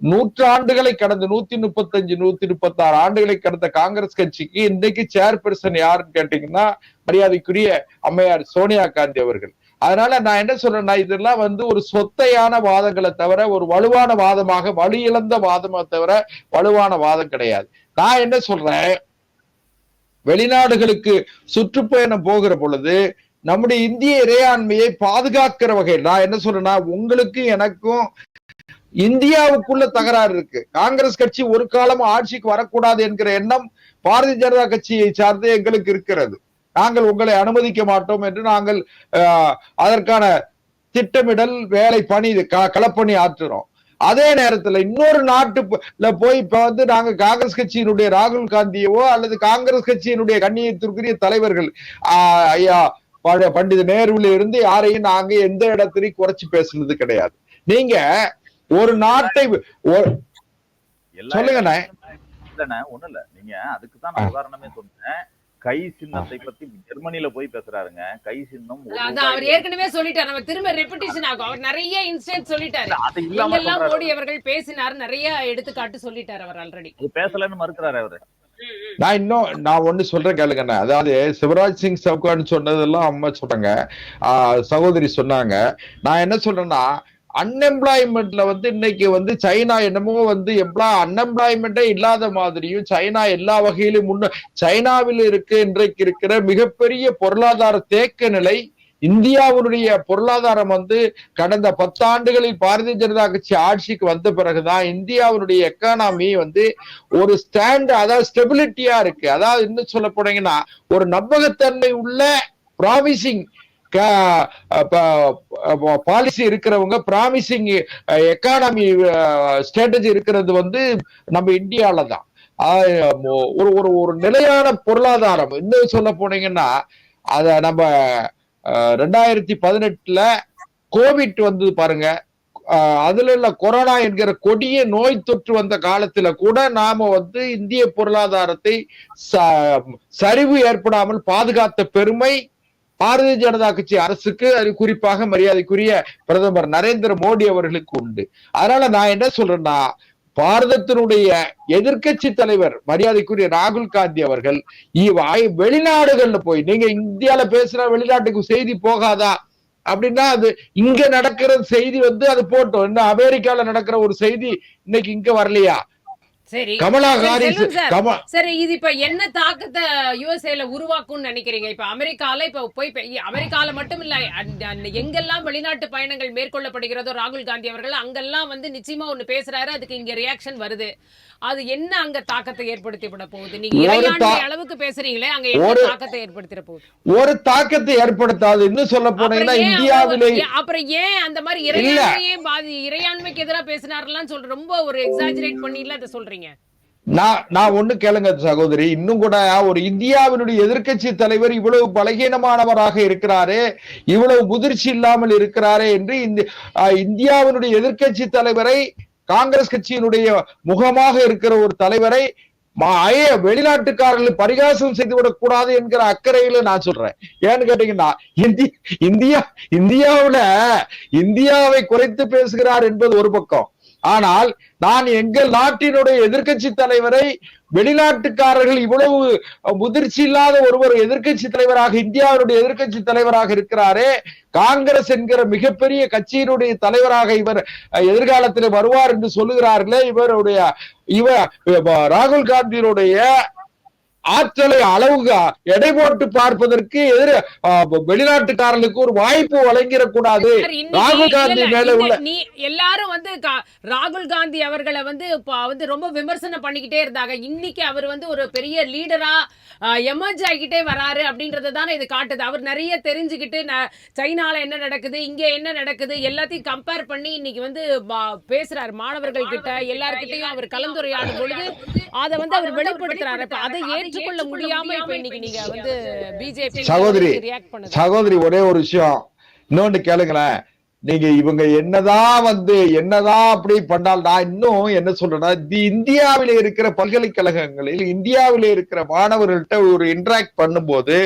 நூற்றாண்டுகளை கடந்த 135 136 ஆண்டுகளை கடந்த காங்கிரஸ் கட்சிக்கு இன்னைக்கு சேர்பர்சன் யாருன்னு கேட்டீங்கன்னா மரியாதைக்குரிய அம்மையார் சோனியா காந்தி அவர்கள். அதனால நான் என்ன சொல்றேன்னா, இதெல்லாம் வந்து ஒரு சொத்தையான வாதங்களை தவிர ஒரு வலுவான வாதமாக, வலு இழந்த வாதமா தவிர வலுவான வாதம் கிடையாது. நான் என்ன சொல்றேன், வெளிநாடுகளுக்கு சுற்றுப்பயணம் போகிற பொழுது நம்முடைய இந்திய இறையாண்மையை பாதுகாக்கிற வகையில் நான் என்ன சொல்றேன்னா, உங்களுக்கு எனக்கும் இந்தியாவுக்குள்ள தகராறு இருக்கு. காங்கிரஸ் கட்சி ஒரு காலம் ஆட்சிக்கு வரக்கூடாது என்கிற எண்ணம் பாரதிய ஜனதா கட்சியை சார்ந்து எங்களுக்கு இருக்கிறது. நாங்கள் உங்களை அனுமதிக்க மாட்டோம் என்று நாங்கள் அதற்கான திட்டமிடல் வேலை பணி களப்பணி ஆற்றுறோம். அதே நேரத்துல இன்னொரு நாட்டுல போய் இப்ப வந்து நாங்க காங்கிரஸ் கட்சியினுடைய ராகுல் காந்தியவோ அல்லது காங்கிரஸ் கட்சியினுடைய கண்ணியத்திற்குரிய தலைவர்கள் ஐயா பண்டித நேருல இருந்து யாரையும் நாங்க எந்த இடத்துலையும் குறைச்சு பேசுனது கிடையாது. நீங்க ஒரு நாட்டை சொல்லுங்கண்ணே. ஒண்ணு இல்ல, நீங்க அதுக்குதான் நான் உதாரணமே சொன்னேன். கை சின்னத்தை பத்தி ஜெர்மனில போய் பேசுறாருங்க. கை சின்னம் அவர் ஏற்கனவே சொல்லிட்டாரு, நம்ம திரும்ப ரெபிட்டிஷன் ஆகும். அவர் நிறைய இன்ஸ்டன்ட் சொல்லிட்டாரு, எங்கெல்லாம் மோடி அவர்கள் பேசினார், நிறைய எடுத்துக்காட்டு சொல்லிட்டாரு. அவர் ஆல்ரெடி பேசலன்னு மறுக்கிறாரு அவரு. நான் ஒண்ணு சொல்றேன் கேளுங்கண்ணா. அதாவது சிவராஜ் சிங் சவுகான் சொன்னதெல்லாம் அம்மா சொன்னாங்க, சகோதரி சொன்னாங்க. நான் என்ன சொல்றேன்னா, அன்எம்ப்ளாய்மெண்ட்ல வந்து இன்னைக்கு வந்து சைனா என்னமோ வந்து அன்எம்ப்ளாய்மெண்டே இல்லாத மாதிரியும் சைனா எல்லா வகையிலும் சைனாவில் இன்றைக்கு இருக்கிற மிகப்பெரிய பொருளாதார தேக்க நிலை இந்தியாவுடைய பொருளாதாரம் வந்து கடந்த 10 ஆண்டுகளில் பாரதிய ஜனதா கட்சி ஆட்சிக்கு வந்த பிறகுதான் இந்தியாவுடைய எக்கானமி வந்து ஒரு அதாவது ஸ்டெபிலிட்டியா இருக்கு. அதாவது இன்னும் சொல்ல போனீங்கன்னா ஒரு நம்பகத்தன்மை உள்ள ப்ராமிசிங் பாலிசி இருக்கிறவங்க, ப்ராமிசிங் எக்கானமி ஸ்ட்ராட்டஜி இருக்கிறது வந்து நம்ம இந்தியால தான். ஒரு நிலையான பொருளாதாரம். இன்னும் சொல்ல போனீங்கன்னா அத நம்ம 2018 கோவிட் வந்து பாருங்க, அதுல இல்ல கொரோனா என்கிற கொடிய நோய் தொற்று வந்த காலத்துல கூட நாம வந்து இந்திய பொருளாதாரத்தை சரிவு ஏற்படாமல் பாதுகாத்த பெருமை பாரதிய ஜனதா கட்சி அரசுக்கு, அது குறிப்பாக மரியாதைக்குரிய பிரதமர் நரேந்திர மோடி அவர்களுக்கு உண்டு. அதனால நான் என்ன சொல்றேன்னா, பாரதத்தினுடைய எதிர்கட்சி தலைவர் மரியாதைக்குரிய ராகுல் காந்தி அவர்கள் வெளிநாடுகள்ல போய், நீங்க இந்தியால பேசுற வெளிநாட்டுக்கு செய்தி போகாதா அப்படின்னா, அது இங்க நடக்கிற செய்தி வந்து அது போட்டோம். இன்னும் அமெரிக்கால நடக்கிற ஒரு செய்தி இன்னைக்கு இங்க வரலையா? சரி, கமலா ஹாரிஸ் சரி, இது இப்ப என்ன தாக்கத்தை யுஎஸ்ஏல உருவாக்கும்னு நினைக்கிறீங்க? இப்ப அமெரிக்கால போய் அமெரிக்கால மட்டும் இல்ல, எங்கெல்லாம் வெளிநாட்டு பயணங்கள் மேற்கொள்ளப்படுகிறதோ ராகுல் காந்தி அவர்கள் அங்கெல்லாம் வந்து நிச்சயமா ஒண்ணு பேசுறாரு, அதுக்கு இங்க ரியாக்ஷன் வருது. அது என்ன அங்க தாக்கத்தை ஏற்படுத்தி விட போகுது? நீங்க இறையாண்மை அளவுக்கு பேசுறீங்களே, அங்க என்ன தாக்கத்தை ஏற்படுத்திட போகுது? ஒரு தாக்கத்தை ஏற்படுத்தாது. இன்னும் சொல்ல போனீங்கன்னா இந்தியாவிலே அப்புறம் ஏன் அந்த மாதிரி இறையாண்மைக்கு எதிராக பேசினாரெல்லாம் சொல்ற, ரொம்ப ஒரு எக்ஸாஜரேட் பண்ணில அதை சொல்றீங்க. நான் ஒண்ணு கேளுங்க சகோதரி, இன்னும் கூட ஒரு இந்தியாவினுடைய எதிர்கட்சி தலைவர் இவ்வளவு பலகீனமானவராக இருக்கிறாரே, இவ்வளவு முதிர்ச்சி இல்லாமல் இருக்கிறாரே என்று இந்தியாவினுடைய எதிர்கட்சி தலைவரை காங்கிரஸ் கட்சியினுடைய முகமாக இருக்கிற ஒரு தலைவரை வெளிநாட்டுக்காரர்கள் பரிகாசம் செய்துவிடக் கூடாது என்கிற அக்கறையில நான் சொல்றேன். ஏன்னு கேட்டீங்கன்னா இந்தியாவை குறைத்து பேசுகிறார் என்பது ஒரு பக்கம். ஆனால் நான் எங்கள் நாட்டினுடைய எதிர்க்கட்சி தலைவரை வெளிநாட்டுக்காரர்கள் இவ்வளவு முதிர்ச்சி இல்லாத ஒருவர் எதிர்க்கட்சி தலைவராக இந்தியாவுடைய எதிர்க்கட்சி தலைவராக இருக்கிறாரே, காங்கிரஸ் என்கிற மிகப்பெரிய கட்சியினுடைய தலைவராக இவர் எதிர்காலத்தில் வருவார் என்று சொல்லுகிறார்களே, ராகுல் காந்தியினுடைய ஆற்றலை அளவுக்கு எடை போட்டு பார்ப்பதற்கு வெளிநாட்டுக்காரர்களுக்கு ஒரு வாய்ப்பு வழங்கிடக்கூடாது. ராகுல் காந்தி மேல உள்ள எல்லாரும் ராகுல் காந்தி அவர்களை ரொம்ப விமர்சனம் பண்ணிக்கிட்டே இருந்தாங்க. இன்னைக்கு அவர் ஒரு பெரிய லீடரா எமர்ஜ் ஆகிட்டே வராரு அப்படின்றத தானே இது காட்டுது. அவர் நிறைய தெரிஞ்சுக்கிட்டு சைனால என்ன நடக்குது, இங்க என்ன நடக்குது எல்லாத்தையும் கம்பேர் பண்ணி இன்னைக்கு பேசுறாரு மாணவர்கள் கிட்ட, எல்லார்கிட்டையும் அவர் கலந்துரையாடும் பொழுது அதை அவர் வெளிப்படுத்துறாரு. அதை ஏற்றுக்கொள்ள முடியாம இப்ப இன்னைக்கு நீங்க பிஜேபி சகோதரி ஒரே ஒரு விஷயம் இன்னொன்னு கேளுங்களேன். நீங்க இவங்க என்னதான் அப்படி பண்ணால், நான் இன்னும் என்ன சொல்றேன்னா, இந்தியாவில இருக்கிற பல்கலைக்கழகங்களில் இந்தியாவில இருக்கிற மாணவர்கள்ட்ட ஒரு இன்டராக்ட் பண்ணும்போது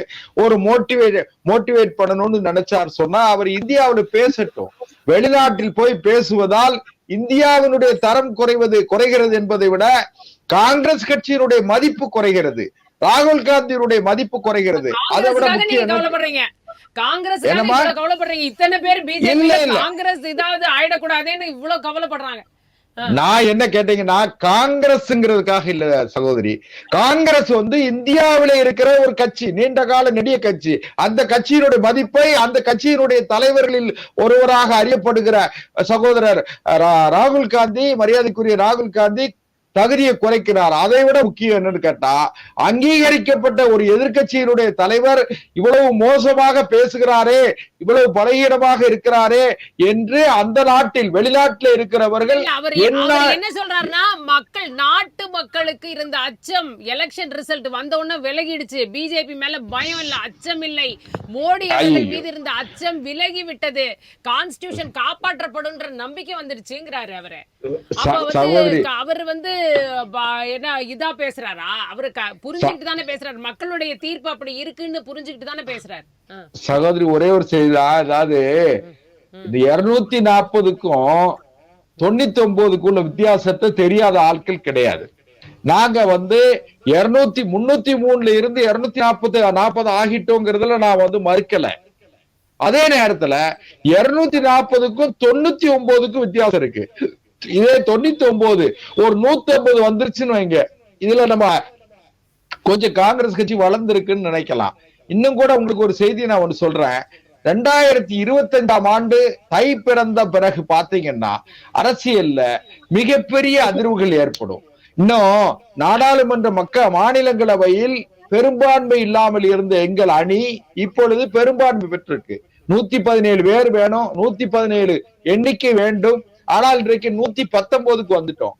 ஒரு மோட்டிவேட் பண்ணணும்னு நினைச்சார் சொன்னா அவர் இந்தியாவில பேசட்டும். வெளிநாட்டில் போய் பேசுவதால் இந்தியாவினுடைய தரம் குறைகிறது என்பதை விட காங்கிரஸ் கட்சியினுடைய மதிப்பு குறைகிறது, ராகுல் காந்தியினுடைய மதிப்பு குறைகிறது. அதை விட முக்கியம் காங்கிரஸ் கவலைப்படுறீங்க. இத்தனை பேர் பிஜேபி காங்கிரஸ் இதாவது ஆயிடக்கூடாதுன்னு இவ்வளவு கவலைப்படுறாங்க. நான் என்ன கேட்டீங்கன்னா, காங்கிரஸ்ங்கிறதுக்காக இல்ல சகோதரி, காங்கிரஸ் இந்தியாவில இருக்கிற ஒரு கட்சி, நீண்ட கால நெடிய கட்சி. அந்த கட்சியினுடைய மதிப்பை அந்த கட்சியினுடைய தலைவர்களில் ஒருவராக அறியப்படுகிற சகோதரர் ராகுல் காந்தி, மரியாதைக்குரிய ராகுல் காந்தி தகுதியை குறைக்கிறார். அதை விட முக்கியம் என்னன்னு கேட்டா, அங்கீகரிக்கப்பட்ட ஒரு எதிர்க்கட்சியினுடைய தலைவர் இவ்வளவு மோசமாக பேசுகிறாரே, இவ்வளவு பலகீனமாக இருக்கிறாரே என்று அந்த நாட்டில் வெளிநாட்டில் இருக்கிறவர்கள் என்ன சொல்றாருன்னா, நாட்டு மக்களுக்கு இருந்த அச்சம் எலெக்ஷன் ரிசல்ட் வந்த உடனே விலகிடுச்சு. பிஜேபி மேல பயம் இல்ல, அச்சம் இல்லை. மோடி அவர்கள் மீது இருந்த அச்சம் விலகி விட்டது. கான்ஸ்டிடியூஷன் காப்பாற்றப்படும் நம்பிக்கை வந்துருச்சுங்கிறாரு அவரு. அவர் என்ன இதா பேசுறாரா? அவரு புரிஞ்சுக்கிட்டு தானே பேசுறாரு. மக்களுடைய தீர்ப்பு அப்படி இருக்குன்னு புரிஞ்சுக்கிட்டு தானே பேசுறாரு. சகோதரி ஒரே ஒரு செய்தி, அதாவது இந்த 240க்கும் 99க்குள்ள வித்தியாசத்தை தெரியாத ஆட்கள் கிடையாது. நாங்க 303ல இருந்து 240 ஆகிட்டோங்கிறதுல நான் மறுக்கல. அதே நேரத்துல 240க்கும் 99க்கும் வித்தியாசம் இருக்கு. இதே 99 ஒரு 150 வந்துருச்சுன்னு வைங்க, இதுல நம்ம கொஞ்சம் காங்கிரஸ் கட்சி வளர்ந்துருக்குன்னு நினைக்கலாம். இன்னும் கூட உங்களுக்கு ஒரு செய்தி நான் ஒண்ணு சொல்றேன். 2025ஆம் ஆண்டு தை பிறந்த பிறகு பாத்தீங்கன்னா அரசியல்ல மிகப்பெரிய அதிர்வுகள் ஏற்படும். இன்னும் நாடாளுமன்ற மாநிலங்களவையில் பெரும்பான்மை இல்லாமல் இருந்த எங்கள் அணி இப்பொழுது பெரும்பான்மை பெற்றிருக்கு. 117 பேர் வேணும், 117 எண்ணிக்கை வேண்டும். ஆனால் இன்றைக்கு 119க்கு வந்துட்டோம்.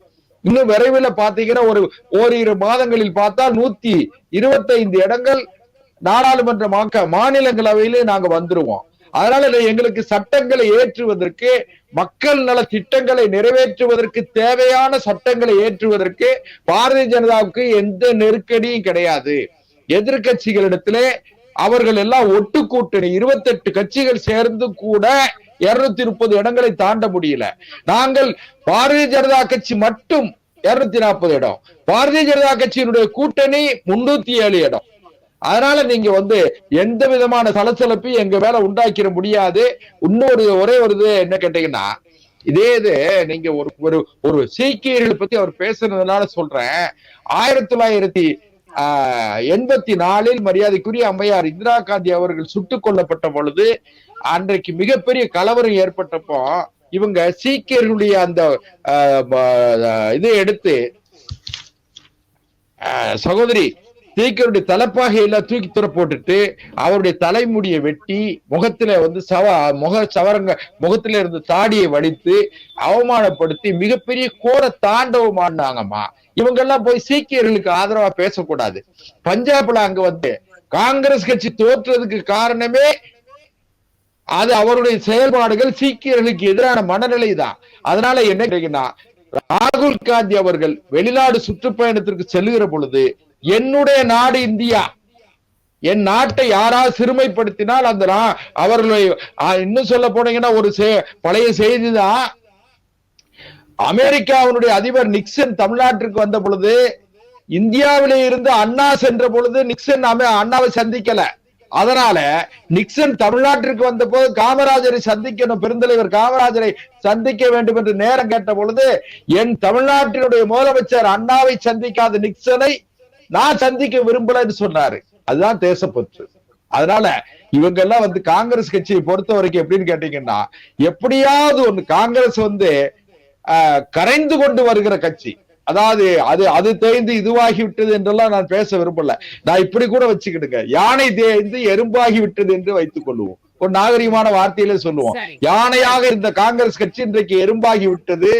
இன்னும் விரைவில் பாத்தீங்கன்னா ஓரிரு மாதங்களில் பார்த்தால் 125 இடங்கள் நாடாளுமன்ற மாநிலங்களவையிலே நாங்க வந்துருவோம். அதனால எங்களுக்கு சட்டங்களை ஏற்றுவதற்கு, மக்கள் நல திட்டங்களை நிறைவேற்றுவதற்கு, தேவையான சட்டங்களை ஏற்றுவதற்கு பாரதிய ஜனதாவுக்கு எந்த நெருக்கடியும் கிடையாது. எதிர்கட்சிகளிடத்திலே அவர்கள் எல்லாம் ஒட்டு கூட்டணி 28 கட்சிகள் சேர்ந்து கூட 230 இடங்களை தாண்ட முடியல. நாங்கள் பாரதிய ஜனதா கட்சி மட்டும் 240 இடம், பாரதிய ஜனதா கட்சியினுடைய கூட்டணி 307 இடம். அதனால நீங்க எந்த விதமான சலசலப்பையும் எங்க மேல உண்டாக்கிட முடியாது. இன்னொரு ஒரே ஒரு இது என்ன கேட்டீங்கன்னா, இதே இது நீங்க ஒரு சீக்கியர்கள் பத்தி அவர் பேசுறதுனால சொல்றேன். 1984 மரியாதைக்குரிய அம்மையார் இந்திரா காந்தி அவர்கள் சுட்டுக் கொல்லப்பட்ட பொழுது, அன்றைக்கு மிகப்பெரிய கலவரம் ஏற்பட்டப்போ இவங்க சீக்கியர்களுடைய அந்த இதை எடுத்து சகோதரி சீக்கியருடைய தலைப்பாகையில தூக்கி துற போட்டுட்டு அவருடைய தலைமுடியை வெட்டி முகத்துல முகத்துல இருந்து தாடியை வடித்து அவமானப்படுத்தி மிகப்பெரிய கோர தாண்டவம் ஆடினாங்கம்மா. இவங்க எல்லாம் போய் சீக்கியர்களுக்கு ஆதரவா பேசக்கூடாது. பஞ்சாப்ல அங்க காங்கிரஸ் கட்சி தோற்றதுக்கு காரணமே அது அவருடைய செயல்பாடுகள் சீக்கியர்களுக்கு எதிரான மனநிலை தான். அதனால என்ன கேட்டீங்கன்னா, ராகுல் காந்தி அவர்கள் வெளிநாடு சுற்றுப்பயணத்திற்கு செல்லுகிற பொழுது என்னுடைய நாடு இந்தியா, என் நாட்டை யாராவது சிறுமைப்படுத்தினால் அந்த அவர்களை இன்னும் சொல்ல போனீங்கன்னா ஒரு பழைய செய்திதான், அமெரிக்காவுடைய அதிபர் நிக்சன் தமிழ்நாட்டிற்கு வந்த பொழுது இந்தியாவிலே இருந்து அண்ணா சென்ற பொழுது நிக்சன் அண்ணாவை சந்திக்கல. அதனால நிக்சன் தமிழ்நாட்டிற்கு வந்த போது காமராஜரை சந்திக்கணும், பெருந்தலைவர் காமராஜரை சந்திக்க வேண்டும் என்று நேரம் கேட்ட பொழுது என் தமிழ்நாட்டினுடைய முதலமைச்சர் அண்ணாவை சந்திக்காத நிக்சனை நான் சந்திக்க விரும்பலன்னு சொன்னாரு. அதுதான் தேசப்பற்று. அதனால இவங்க எல்லாம் காங்கிரஸ் கட்சியை பொறுத்த வரைக்கும் எப்படின்னு கேட்டீங்கன்னா, எப்படியாவது ஒண்ணு காங்கிரஸ் கரைந்து கொண்டு வருகிற கட்சி. அதாவது அது தேய்ந்து இதுவாகி விட்டது என்றெல்லாம் நான் பேச விரும்பல. நான் இப்படி கூட வச்சுக்கிடுங்க, யானை தேய்ந்து எறும்பாகி விட்டது என்று வைத்துக் கொள்வோம், ஒரு நாகரிகமான வார்த்தையில சொல்லுவோம். யானையாக இருந்த காங்கிரஸ் கட்சி இன்றைக்கு எறும்பாகி விட்டது.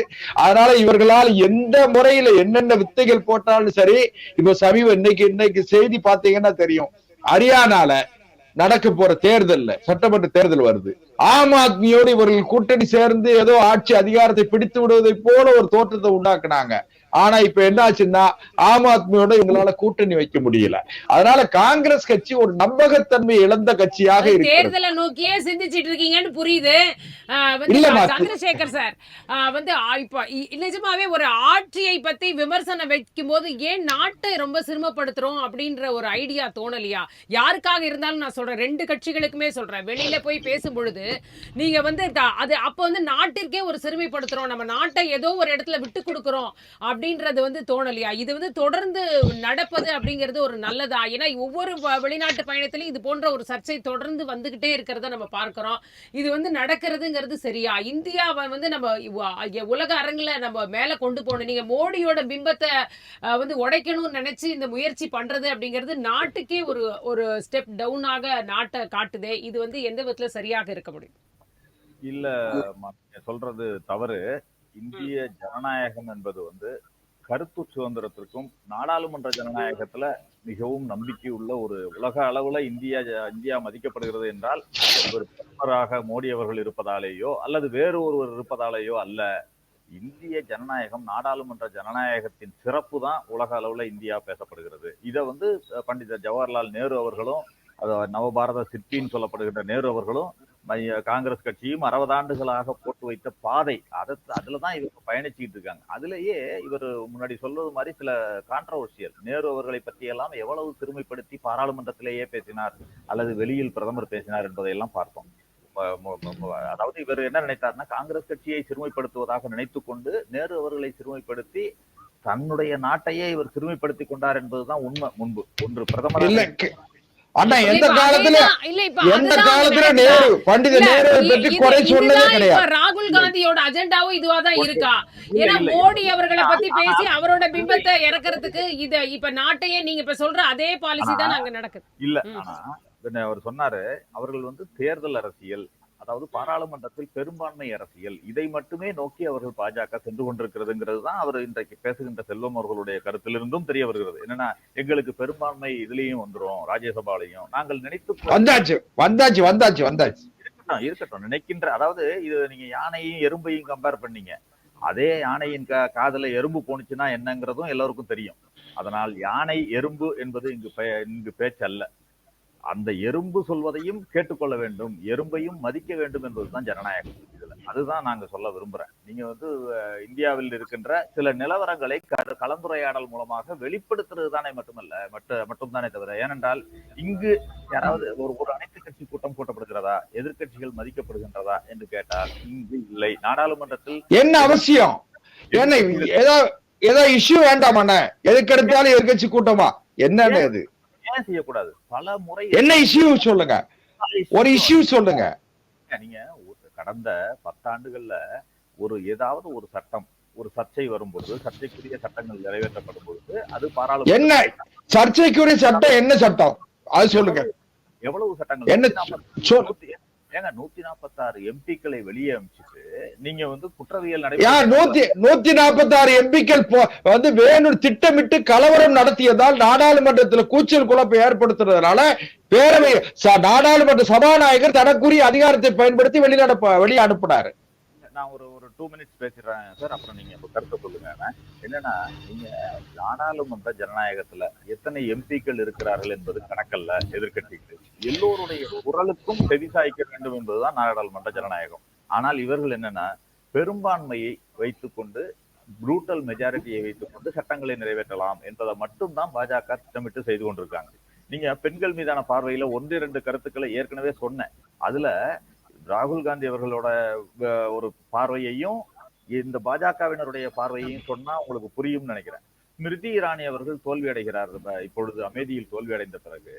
அதனால இவர்களால் எந்த முறையில என்னென்ன வித்தைகள் போட்டாலும் சரி. இப்ப இன்னைக்கு செய்தி பாத்தீங்கன்னா தெரியும், ஹரியானால நடக்க போற தேர்தல்ல சட்டமன்ற தேர்தல் வருது. ஆம் ஆத்மியோடு இவர்கள் கூட்டணி சேர்ந்து ஏதோ ஆட்சி அதிகாரத்தை பிடித்து விடுவதை போல ஒரு தோற்றத்தை உண்டாக்குனாங்க. ஆனா இப்ப என்ன ஆச்சுன்னா ஆம் ஆத்மியோட இவங்களால கூட்டணி வைக்க முடியல. அதனால காங்கிரஸ் கட்சி ஒரு நம்பகத்தன்மை இழந்த கட்சியாக இருக்கு. தேர்தலை நோக்கியே சிந்திச்சிட்டு இருக்கீங்கன்னு புரியுது. சந்திரசேகர் சார் இப்ப நிஜமாவே ஒரு ஆட்சியை பத்தி விமர்சனம் வைக்கும் போது ஏன் நாட்டை ரொம்ப சிரமப்படுத்துறோம் அப்படின்ற ஒரு ஐடியா தோணலையா? யாருக்காக இருந்தாலும் நான் சொல்றேன், ரெண்டு கட்சிகளுக்குமே சொல்றேன். வெளியில போய் பேசும் பொழுது நீங்க அது அப்ப நாட்டிற்கே ஒரு சிறுமைப்படுத்துறோம், நம்ம நாட்டை ஏதோ ஒரு இடத்துல விட்டு கொடுக்கிறோம் அப்படின்றது தோணலையா? இது தொடர்ந்து நடப்பது அப்படிங்கிறது ஒரு நல்லதா? ஏன்னா ஒவ்வொரு வெளிநாட்டு பயணத்திலும் இது போன்ற ஒரு சர்ச்சை தொடர்ந்து வந்துகிட்டே இருக்கிறத நம்ம பார்க்கிறோம். இது நடக்கிறதுங்கிறது சரியா? இந்தியாவை நம்ம உலக அரங்குல நம்ம மேல கொண்டு போகணும். நீங்க மோடியோட பிம்பத்தை உடைக்கணும்னு நினைச்சு இந்த முயற்சி பண்றது அப்படிங்கிறது நாட்டுக்கே ஒரு ஸ்டெப் டவுனாக நாட்டை காட்டுதே. இது எந்த விதத்துல சரியாக இருக்க முடியும்? இல்ல, சொல்றது தவறு. இந்திய ஜனநாயகம் என்பது கருத்து சுதந்திரத்திற்கும் நாடாளுமன்ற ஜனநாயகத்துல மிகவும் நம்பிக்கை உள்ள ஒரு உலக அளவுல இந்தியா மதிக்கப்படுகிறது என்றால் ஒரு பிரதமராக மோடி அவர்கள் இருப்பதாலேயோ அல்லது வேறு ஒருவர் இருப்பதாலேயோ அல்ல. இந்திய ஜனநாயகம், நாடாளுமன்ற ஜனநாயகத்தின் சிறப்பு தான் உலக அளவுல இந்தியா பேசப்படுகிறது. இதை பண்டித ஜவஹர்லால் நேரு அவர்களும் நவபாரத சிற்பின்னு சொல்லப்படுகின்ற நேரு அவர்களும் காங்கிரஸ் கட்சியும் 60 ஆண்டுகளாக போட்டு வைத்த பாதை, அதுலதான் இவங்க பயணிச்சுட்டு இருக்காங்க. அதுலயே இவர் முன்னாடி சொல்றது மாதிரி சில கான்ட்ரவர்சியல் நேரு அவர்களை பற்றி எல்லாம் எவ்வளவு சிறுமைப்படுத்தி பாராளுமன்றத்திலேயே பேசினார் அல்லது வெளியில் பிரதமர் பேசினார் என்பதையெல்லாம் பார்த்தோம். அதாவது இவர் என்ன நினைத்தார்னா, காங்கிரஸ் கட்சியை சிறுமைப்படுத்துவதாக நினைத்து கொண்டு நேரு அவர்களை சிறுமைப்படுத்தி தன்னுடைய நாட்டையே இவர் சிறுமைப்படுத்தி கொண்டார் என்பதுதான் உண்மை. முன்பு ஒன்று பிரதமர் அண்ணா எந்த காலத்துல நேரு பண்டித நேரு பற்றி குறை சொன்னதே கிடையாது. ராகுல் காந்தியோட அஜெண்டாவும் இதுவாதான் இருக்கா? ஏன்னா மோடி அவர்களை பத்தி பேசி அவரோட பிம்பத்தை இறக்குறதுக்கு இப்ப நாட்டையே நீங்க இப்ப சொல்ற அதே பாலிசி தான் அங்க நடக்குது. இல்ல, ஆனா அவர் சொன்னாரு, அவர்கள் தேர்தல் அரசியல், அதாவது பாராளுமன்றத்தில் பெரும்பான்மை அரசியல், இதை மட்டுமே நோக்கி அவர்கள் பாஜக சென்று கொண்டிருக்கிறதுங்கிறது தான் அவர் இன்றைக்கு பேசுகின்ற செல்வம் அவர்களுடைய கருத்திலிருந்தும் தெரிய வருகிறது. என்னன்னா, எங்களுக்கு பெரும்பான்மை இதுலயும் வந்துரும், ராஜ்யசபாலையும் நாங்கள் நினைத்து இருக்கட்டும் நினைக்கின்ற, அதாவது இது நீங்க யானையும் எறும்பையும் கம்பேர் பண்ணீங்க. அதே யானையின் காதல எறும்பு போனுச்சுன்னா என்னங்கிறதும் எல்லாருக்கும் தெரியும். அதனால் யானை எறும்பு என்பது இங்கு பேச்சல்ல. அந்த எறும்பு சொல்வதையும் கேட்டுக்கொள்ள வேண்டும், எறும்பையும் மதிக்க வேண்டும் என்பதுதான் ஜனநாயகம். இதுல அதுதான் நாங்க சொல்ல விரும்புறேன். நீங்க இந்தியாவில் இருக்கின்ற சில நிலவரங்களை கலந்துரையாடல் மூலமாக வெளிப்படுத்துறது தானே மட்டும்தானே தவிர, ஏனென்றால் இங்கு யாராவது ஒரு அனைத்து கட்சி கூட்டம் கூட்டப்படுகிறதா, எதிர்கட்சிகள் மதிக்கப்படுகின்றதா என்று கேட்டால் இங்கு இல்லை. நாடாளுமன்றத்தில் என்ன அவசியம்? ஏதோ இஷ்யூ வேண்டாம், எதுக்கெடுத்தாலும் எதிர்கட்சி கூட்டமா என்னன்னு அது செய்யக்கூடாது. பல முறை என்ன இஷ்யூ சொல்லுங்க, ஒரு இஷ்யூ சொல்லுங்க. நீங்க கடந்த 10 ஆண்டுகள்ல ஏதாவது ஒரு சட்டம், ஒரு சர்ச்சை வரும்போது, சர்ச்சைக்குரிய சட்டங்கள் நிறைவேற்றப்படும் பொழுது அது பாராளுமன்ற என்ன சர்ச்சைக்குரிய சட்டம், என்ன சட்டம் அது சொல்லுங்க. எவ்வளவு சட்டங்கள்? என்ன 146 எம்பிக்களை வெளியே அமைச்சிட்டு நீங்க குற்றவியல் 146 எம்பிக்கள் வேணும் திட்டமிட்டு கலவரம் நடத்தியதால் நாடாளுமன்றத்தில் கூச்சல் குழப்பம் ஏற்படுத்துறதுனால பேரவை நாடாளுமன்ற சபாநாயகர் தனக்குரிய அதிகாரத்தை பயன்படுத்தி வெளியே அனுப்பினாரு. நான் ஒரு 2 மினிட்ஸ் பேசிடுறேன் சார், அப்புறம் நீங்க உங்க கருத்தை சொல்லுங்க. என்னன்னா, நீங்க நாடாளுமன்ற ஜனநாயகத்துல எத்தனை எம்பிக்கள் இருக்கிறார்கள் என்பது கணக்கல்ல. எதிர்க்கட்சிகள் எல்லோருடைய குரலுக்கும் செவிசாய்க்க வேண்டும் என்பதுதான் நாடாளுமன்ற ஜனநாயகம். ஆனால் இவர்கள் என்னன்னா, பெரும்பான்மையை வைத்துக்கொண்டு, புரூட்டல் மெஜாரிட்டியை வைத்துக்கொண்டு சட்டங்களை நிறைவேற்றலாம் என்பதை மட்டும்தான் பாஜக திட்டமிட்டு செய்து கொண்டிருக்காங்க. நீங்க பெண்கள் மீதான பார்வையில 1-2 கருத்துக்களை ஏற்கனவே சொன்னேன். அதுல ராகுல் காந்தி அவர்களோட ஒரு பார்வையையும் இந்த பாஜகவினருடைய பார்வையையும் சொன்னா உங்களுக்கு புரியும் நினைக்கிறேன். ஸ்மிருதி இரானி அவர்கள் தோல்வி அடைகிறார். இப்பொழுது அமேதியில் தோல்வி அடைந்த பிறகு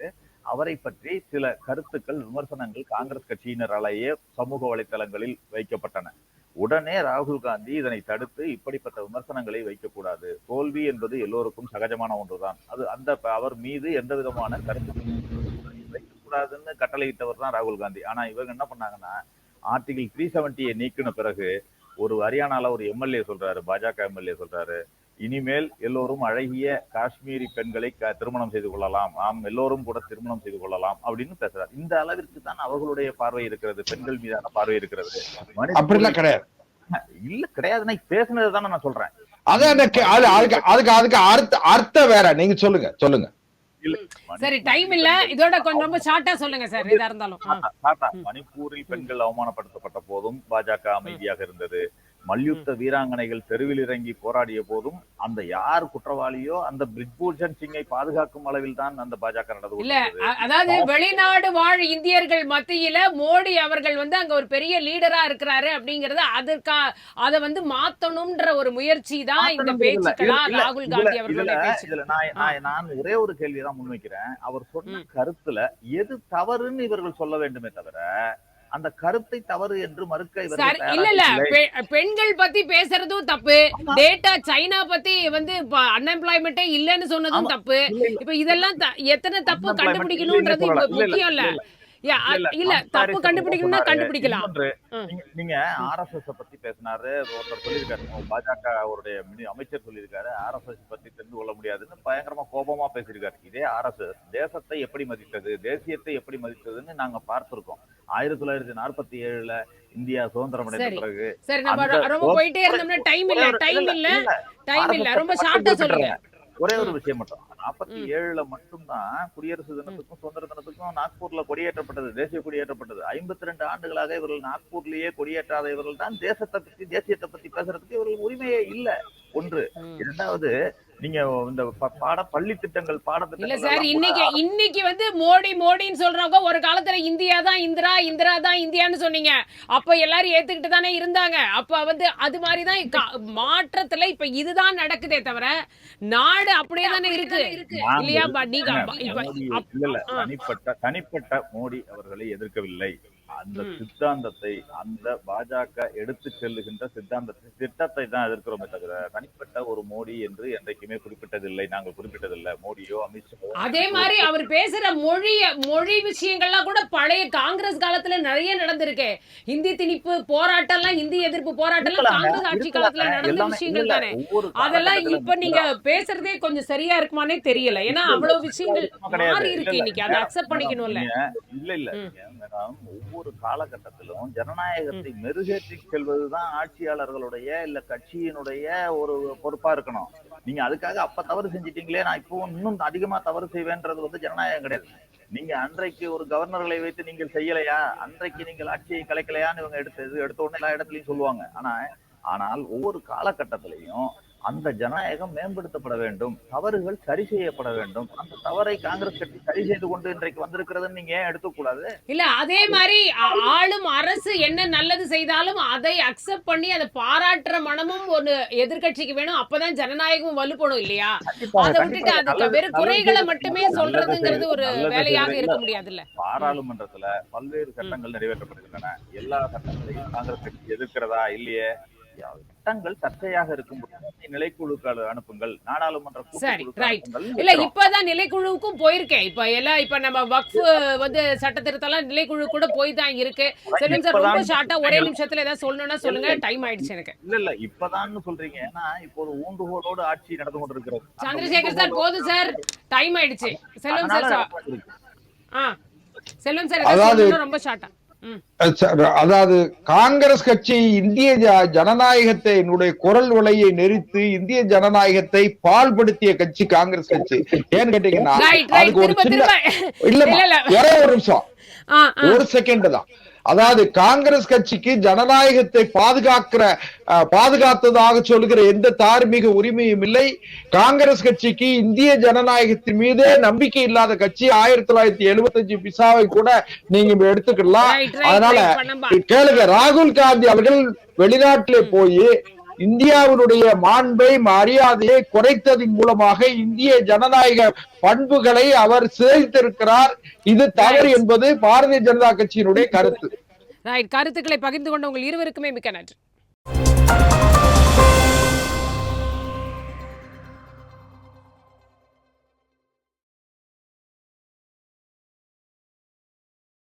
அவரை பற்றி சில கருத்துக்கள், விமர்சனங்கள் காங்கிரஸ் கட்சியினராலேயே சமூக வலைத்தளங்களில் வைக்கப்பட்டன. உடனே ராகுல் காந்தி இதனை தடுத்து இப்படிப்பட்ட விமர்சனங்களை வைக்கக்கூடாது, தோல்வி என்பது எல்லோருக்கும் சகஜமான ஒன்றுதான், அது அவர் மீது எந்த விதமான கருத்து வைக்கக்கூடாதுன்னு கட்டளையிட்டவர் தான் ராகுல் காந்தி. ஆனா இவங்க என்ன பண்ணாங்கன்னா, ஆர்டிகிள் 370 நீக்கின பிறகு ஒரு ஹரியானால ஒரு எம்எல்ஏ சொல்றாரு, பாஜக எம்எல்ஏ சொல்றாரு, இனிமேல் எல்லோரும் அழகிய காஷ்மீரி பெண்களை திருமணம் செய்து கொள்ளலாம், ஆம் எல்லோரும் கூட திருமணம் செய்து கொள்ளலாம் அப்படின்னு பேசுறாரு. இந்த அளவிற்கு தான் அவர்களுடைய பார்வை இருக்கிறது, பெண்கள் மீதான பார்வை இருக்கிறது. அப்படிலாம் கிடையாது. இல்ல கிடையாதுன்னா பேசுனது தானே நான் சொல்றேன். அதுக்கு அர்த்தம் வேற. நீங்க சொல்லுங்க சொல்லுங்க. சரி, டைம் இல்ல, இதோட கொஞ்சம் ரொம்ப ஷார்ட்டா சொல்லுங்க சார். இதா இருந்தாலும் மணிப்பூரில் பெண்கள் அவமானப்படுத்தப்பட்ட போதும் பாஜக அமைதியாக இருந்தது. மல்யுத்த வீராங்கனைகள் தெருவில் இறங்கி போராடிய போதும் அந்த யார் குற்றவாளியோ அந்த பிரிஜ்பூஷன் சிங்கை பாதுகாக்கும் அளவில் தான் அந்த பாஜக நடந்து இல்ல. அதாவது வெளிநாடு வாழ் இந்தியர்கள் மத்தியில மோடி அவர்கள் அங்க ஒரு பெரிய லீடரா இருக்கிறாரு அப்படிங்கறது அதை மாத்தணும்ன்ற ஒரு முயற்சி தான் இந்த பேச்சுக்களா ராகுல் காந்தி அவர்களுடைய பேச்சுக்கள். நான் ஒரே ஒரு கேள்விதான் முன்வைக்கிறேன். அவர் சொன்ன கருத்துல எது தவறுன்னு இவர்கள் சொல்ல வேண்டுமே தவிர அந்த கருத்தை தவறு என்று மறுக்க இல்ல. பெண்கள் பத்தி பேசுறதும் தப்பு, டேட்டா சைனா பத்தி அன்எம்ப்ளாய்மெண்டே இல்லன்னு சொன்னதும் தப்பு. இப்ப இதெல்லாம் எத்தனை தப்பு கண்டுபிடிக்கணும்ன்றது முக்கியம் இல்ல. இல்ல, தப்பு கண்டுபிடிக்கணும்னா கண்டுபிடிக்கலாம். நீங்க ஆர்எஸ்எஸ் பத்தி பேசினாரு ஒருத்தர், சொல்லியிருக்காரு பாஜக அவருடைய அமைச்சர் சொல்லியிருக்காரு, ஆர்எஸ்எஸ் பத்தி தெரிந்து கொள்ள முடியாதுன்னு பயங்கரமா கோபமா பேசியிருக்காரு. இதே ஆர்எஸ்எஸ் தேசத்தை எப்படி மதித்தது, தேசியத்தை எப்படி மதித்ததுன்னு நாங்க பார்த்திருக்கோம். 1947 இந்தியா சுதந்திரம் அடைந்த பிறகு. சரி, நம்ம ரொம்ப போயிட்டே இருந்தோம்னா டைம் இல்ல, ரொம்ப ஷார்ட்டா சொல்லுங்க. ஒரே ஒரு விஷயம் மட்டும், 47 மட்டும்தான் குடியரசு தினத்துக்கும் சுதந்திர தினத்துக்கும் நாக்பூர்ல கொடியேற்றப்பட்டது, தேசிய கொடியேற்றப்பட்டது. 52 ஆண்டுகளாக இவர்கள் நாக்பூர்லயே கொடியேற்றாத இவர்கள் தான் தேசத்தை பத்தி, தேசியத்தை பத்தி பேசுறதுக்கு இவர்கள் உரிமையே இல்ல. ஒன்று. இரண்டாவது, நீங்க இந்த பள்ளி திட்டங்கள், பாடத்திட்டங்கள் இல்ல சார், இன்னைக்கு மோடின்னு சொல்றவங்க ஒரு காலத்துல இந்தியா தான் இந்திரா தான் இந்தியான்னு சொன்னீங்க. அப்ப எல்லாரும் ஏத்துக்கிட்டு தானே இருந்தாங்க. அப்ப அது மாதிரிதான் மாற்றத்துல இப்ப இதுதான் நடக்குதே தவிர நாடு அப்படியே தானே இருக்கு இல்லையா? தனிப்பட்ட மோடி அவர்களை எதிர்க்கவில்லை. அந்த சித்தாந்தத்தை, அந்த பாஜக எடுத்து செல்லுகின்ற சித்தாந்தத்தை, திட்டத்தை தான் எதிர்க்கிறோமே தவிர தனிப்பட்ட ஒரு மோடி என்று என்றைக்குமே குறிப்பிட்டதில்லை. நாங்கள் குறிப்பிட்டதில்லை மோடியோ அமித்ஷா. அதே மாதிரி அவர் பேசுற மொழி விஷயங்கள்லாம் கூட பழைய காங்கிரஸ் காலத்துல நிறைய நடந்திருக்கு. ஹிந்தி திணிப்பு போராட்டம் எல்லாம், இந்தி எதிர்ப்பு போராட்டம் எல்லாம் காங்கிரஸ் ஆட்சி காலத்துல நடந்த விஷயங்கள் தானே. அதெல்லாம் இப்ப நீங்க பேசுறதே கொஞ்சம் சரியா இருக்குமானே தெரியல. ஏன்னா அவ்வளவு விஷயங்கள் மாறி இருக்கு இன்னைக்கு. அதை அக்செப்ட் பண்ணிக்கணும்ல. இல்ல ஒவ்வொரு காலகட்டத்திலும் ஜனநாயகத்தை மெருகேற்றி செல்வதுதான் ஆட்சியாளர்களுடைய இல்ல கட்சியினுடைய ஒரு பொறுப்பா இருக்கணும். நீங்க அதுக்காக அப்ப தவறு செஞ்சிட்டீங்களே, நான் இப்போ இன்னும் அதிகமா தவறு செய்வேன்றது ஜனநாயகம் கிடையாது. நீங்க அன்றைக்கு ஒரு கவர்னர்களை வைத்து நீங்கள் செய்யலையா, அன்றைக்கு நீங்கள் ஆட்சியை கலைக்கலையான்னு இவங்க எடுத்த உடனே எல்லா இடத்துலயும் சொல்லுவாங்க. ஆனால் ஒவ்வொரு காலகட்டத்திலையும் அந்த ஜனநாயகம் மேம்படுத்தப்பட வேண்டும், தவறுகள் சரி செய்யப்பட வேண்டும். அந்த தவறை காங்கிரஸ் கட்சி சரி செய்து கொண்டு இன்றைக்கு வந்திருக்கிறதுன்னு நீங்க ஏன் எடுத்துக்கூடாது? இல்ல, அதே மாதிரி ஆளும் அரசு என்ன நல்லது செய்தாலும் அதை அக்செப்ட் பண்ணி அதை பாராட்டுற மனமும் ஒரு எதிர்கட்சிக்கு வேணும். அப்பதான் ஜனநாயகம் வலுப்படும் இல்லையா? அதை விட்டுட்டு அதுக்கு வெறும் குறைகளை மட்டுமே சொல்றதுங்கிறது ஒரு வேலையாக இருக்க முடியாது. இல்ல, பாராளுமன்றத்துல பல்வேறு சட்டங்கள் நிறைவேற்றப்படுகின்றன. எல்லா சட்டங்களையும் காங்கிரஸ் கட்சி எதிர்க்கிறதா இல்லையே? சட்டங்கள் சர்ச்சையாக இருக்கும் நிலைக்குழுக்கள் அனுப்புங்கள், நாடாளுமன்ற இல்ல இப்பதான் நிலைக்குழுவுக்கும் போயிருக்கேன். இப்ப நம்ம வக்ஃப் சட்ட திருத்தம் நிலைக்குழு கூட போய் தான் இருக்கு. செல்வன் சார், ரொம்ப ஷார்ட்டா ஒரே நிமிஷத்துல ஏதாவது சொல்லணும்னா சொல்லுங்க, டைம் ஆயிடுச்சு எனக்கு. இல்ல இப்பதான் சொல்றீங்க. ஏன்னா இப்போது ஊண்டுகோலோடு ஆட்சி நடந்து கொண்டிருக்கிறது. சந்திரசேகர் சார், போதும் சார், டைம் ஆயிடுச்சு. செல்வன் சார், செல்வன் சார் ரொம்ப ஷார்ட்டா. அதாவது காங்கிரஸ் கட்சி இந்திய ஜனநாயகத்தை என்னுடைய குரல் விலையை நெறித்து இந்திய ஜனநாயகத்தை பால்படுத்திய கட்சி காங்கிரஸ் கட்சி. ஏன்னு கேட்டீங்கன்னா அதுக்கு ஒரு சின்ன இல்ல ஒரே ஒரு நிமிஷம், ஒரு செகண்ட் தான். அதாவது காங்கிரஸ் கட்சிக்கு ஜனநாயகத்தை பாதுகாத்ததாக சொல்கிற எந்த தார்மீக உரிமையும் இல்லை. காங்கிரஸ் கட்சிக்கு இந்திய ஜனநாயகத்தின் மீதே நம்பிக்கை இல்லாத கட்சி. 1975 விசாவை கூட நீங்க எடுத்துக்கலாம். அதனால கேளுங்க, ராகுல் காந்தி அவர்கள் வெளிநாட்டிலே போய் இந்தியாவினுடைய மாண்பை மரியாதையை குறைத்ததன் மூலமாக இந்திய ஜனநாயக பண்புகளை அவர் சிதைத்திருக்கிறார். இது தவறு என்பது பாரதிய ஜனதா கட்சியினுடைய கருத்து. கருத்துக்களை பகிர்ந்து கொண்ட உங்கள் இருவருக்குமே மிக்க நன்றி.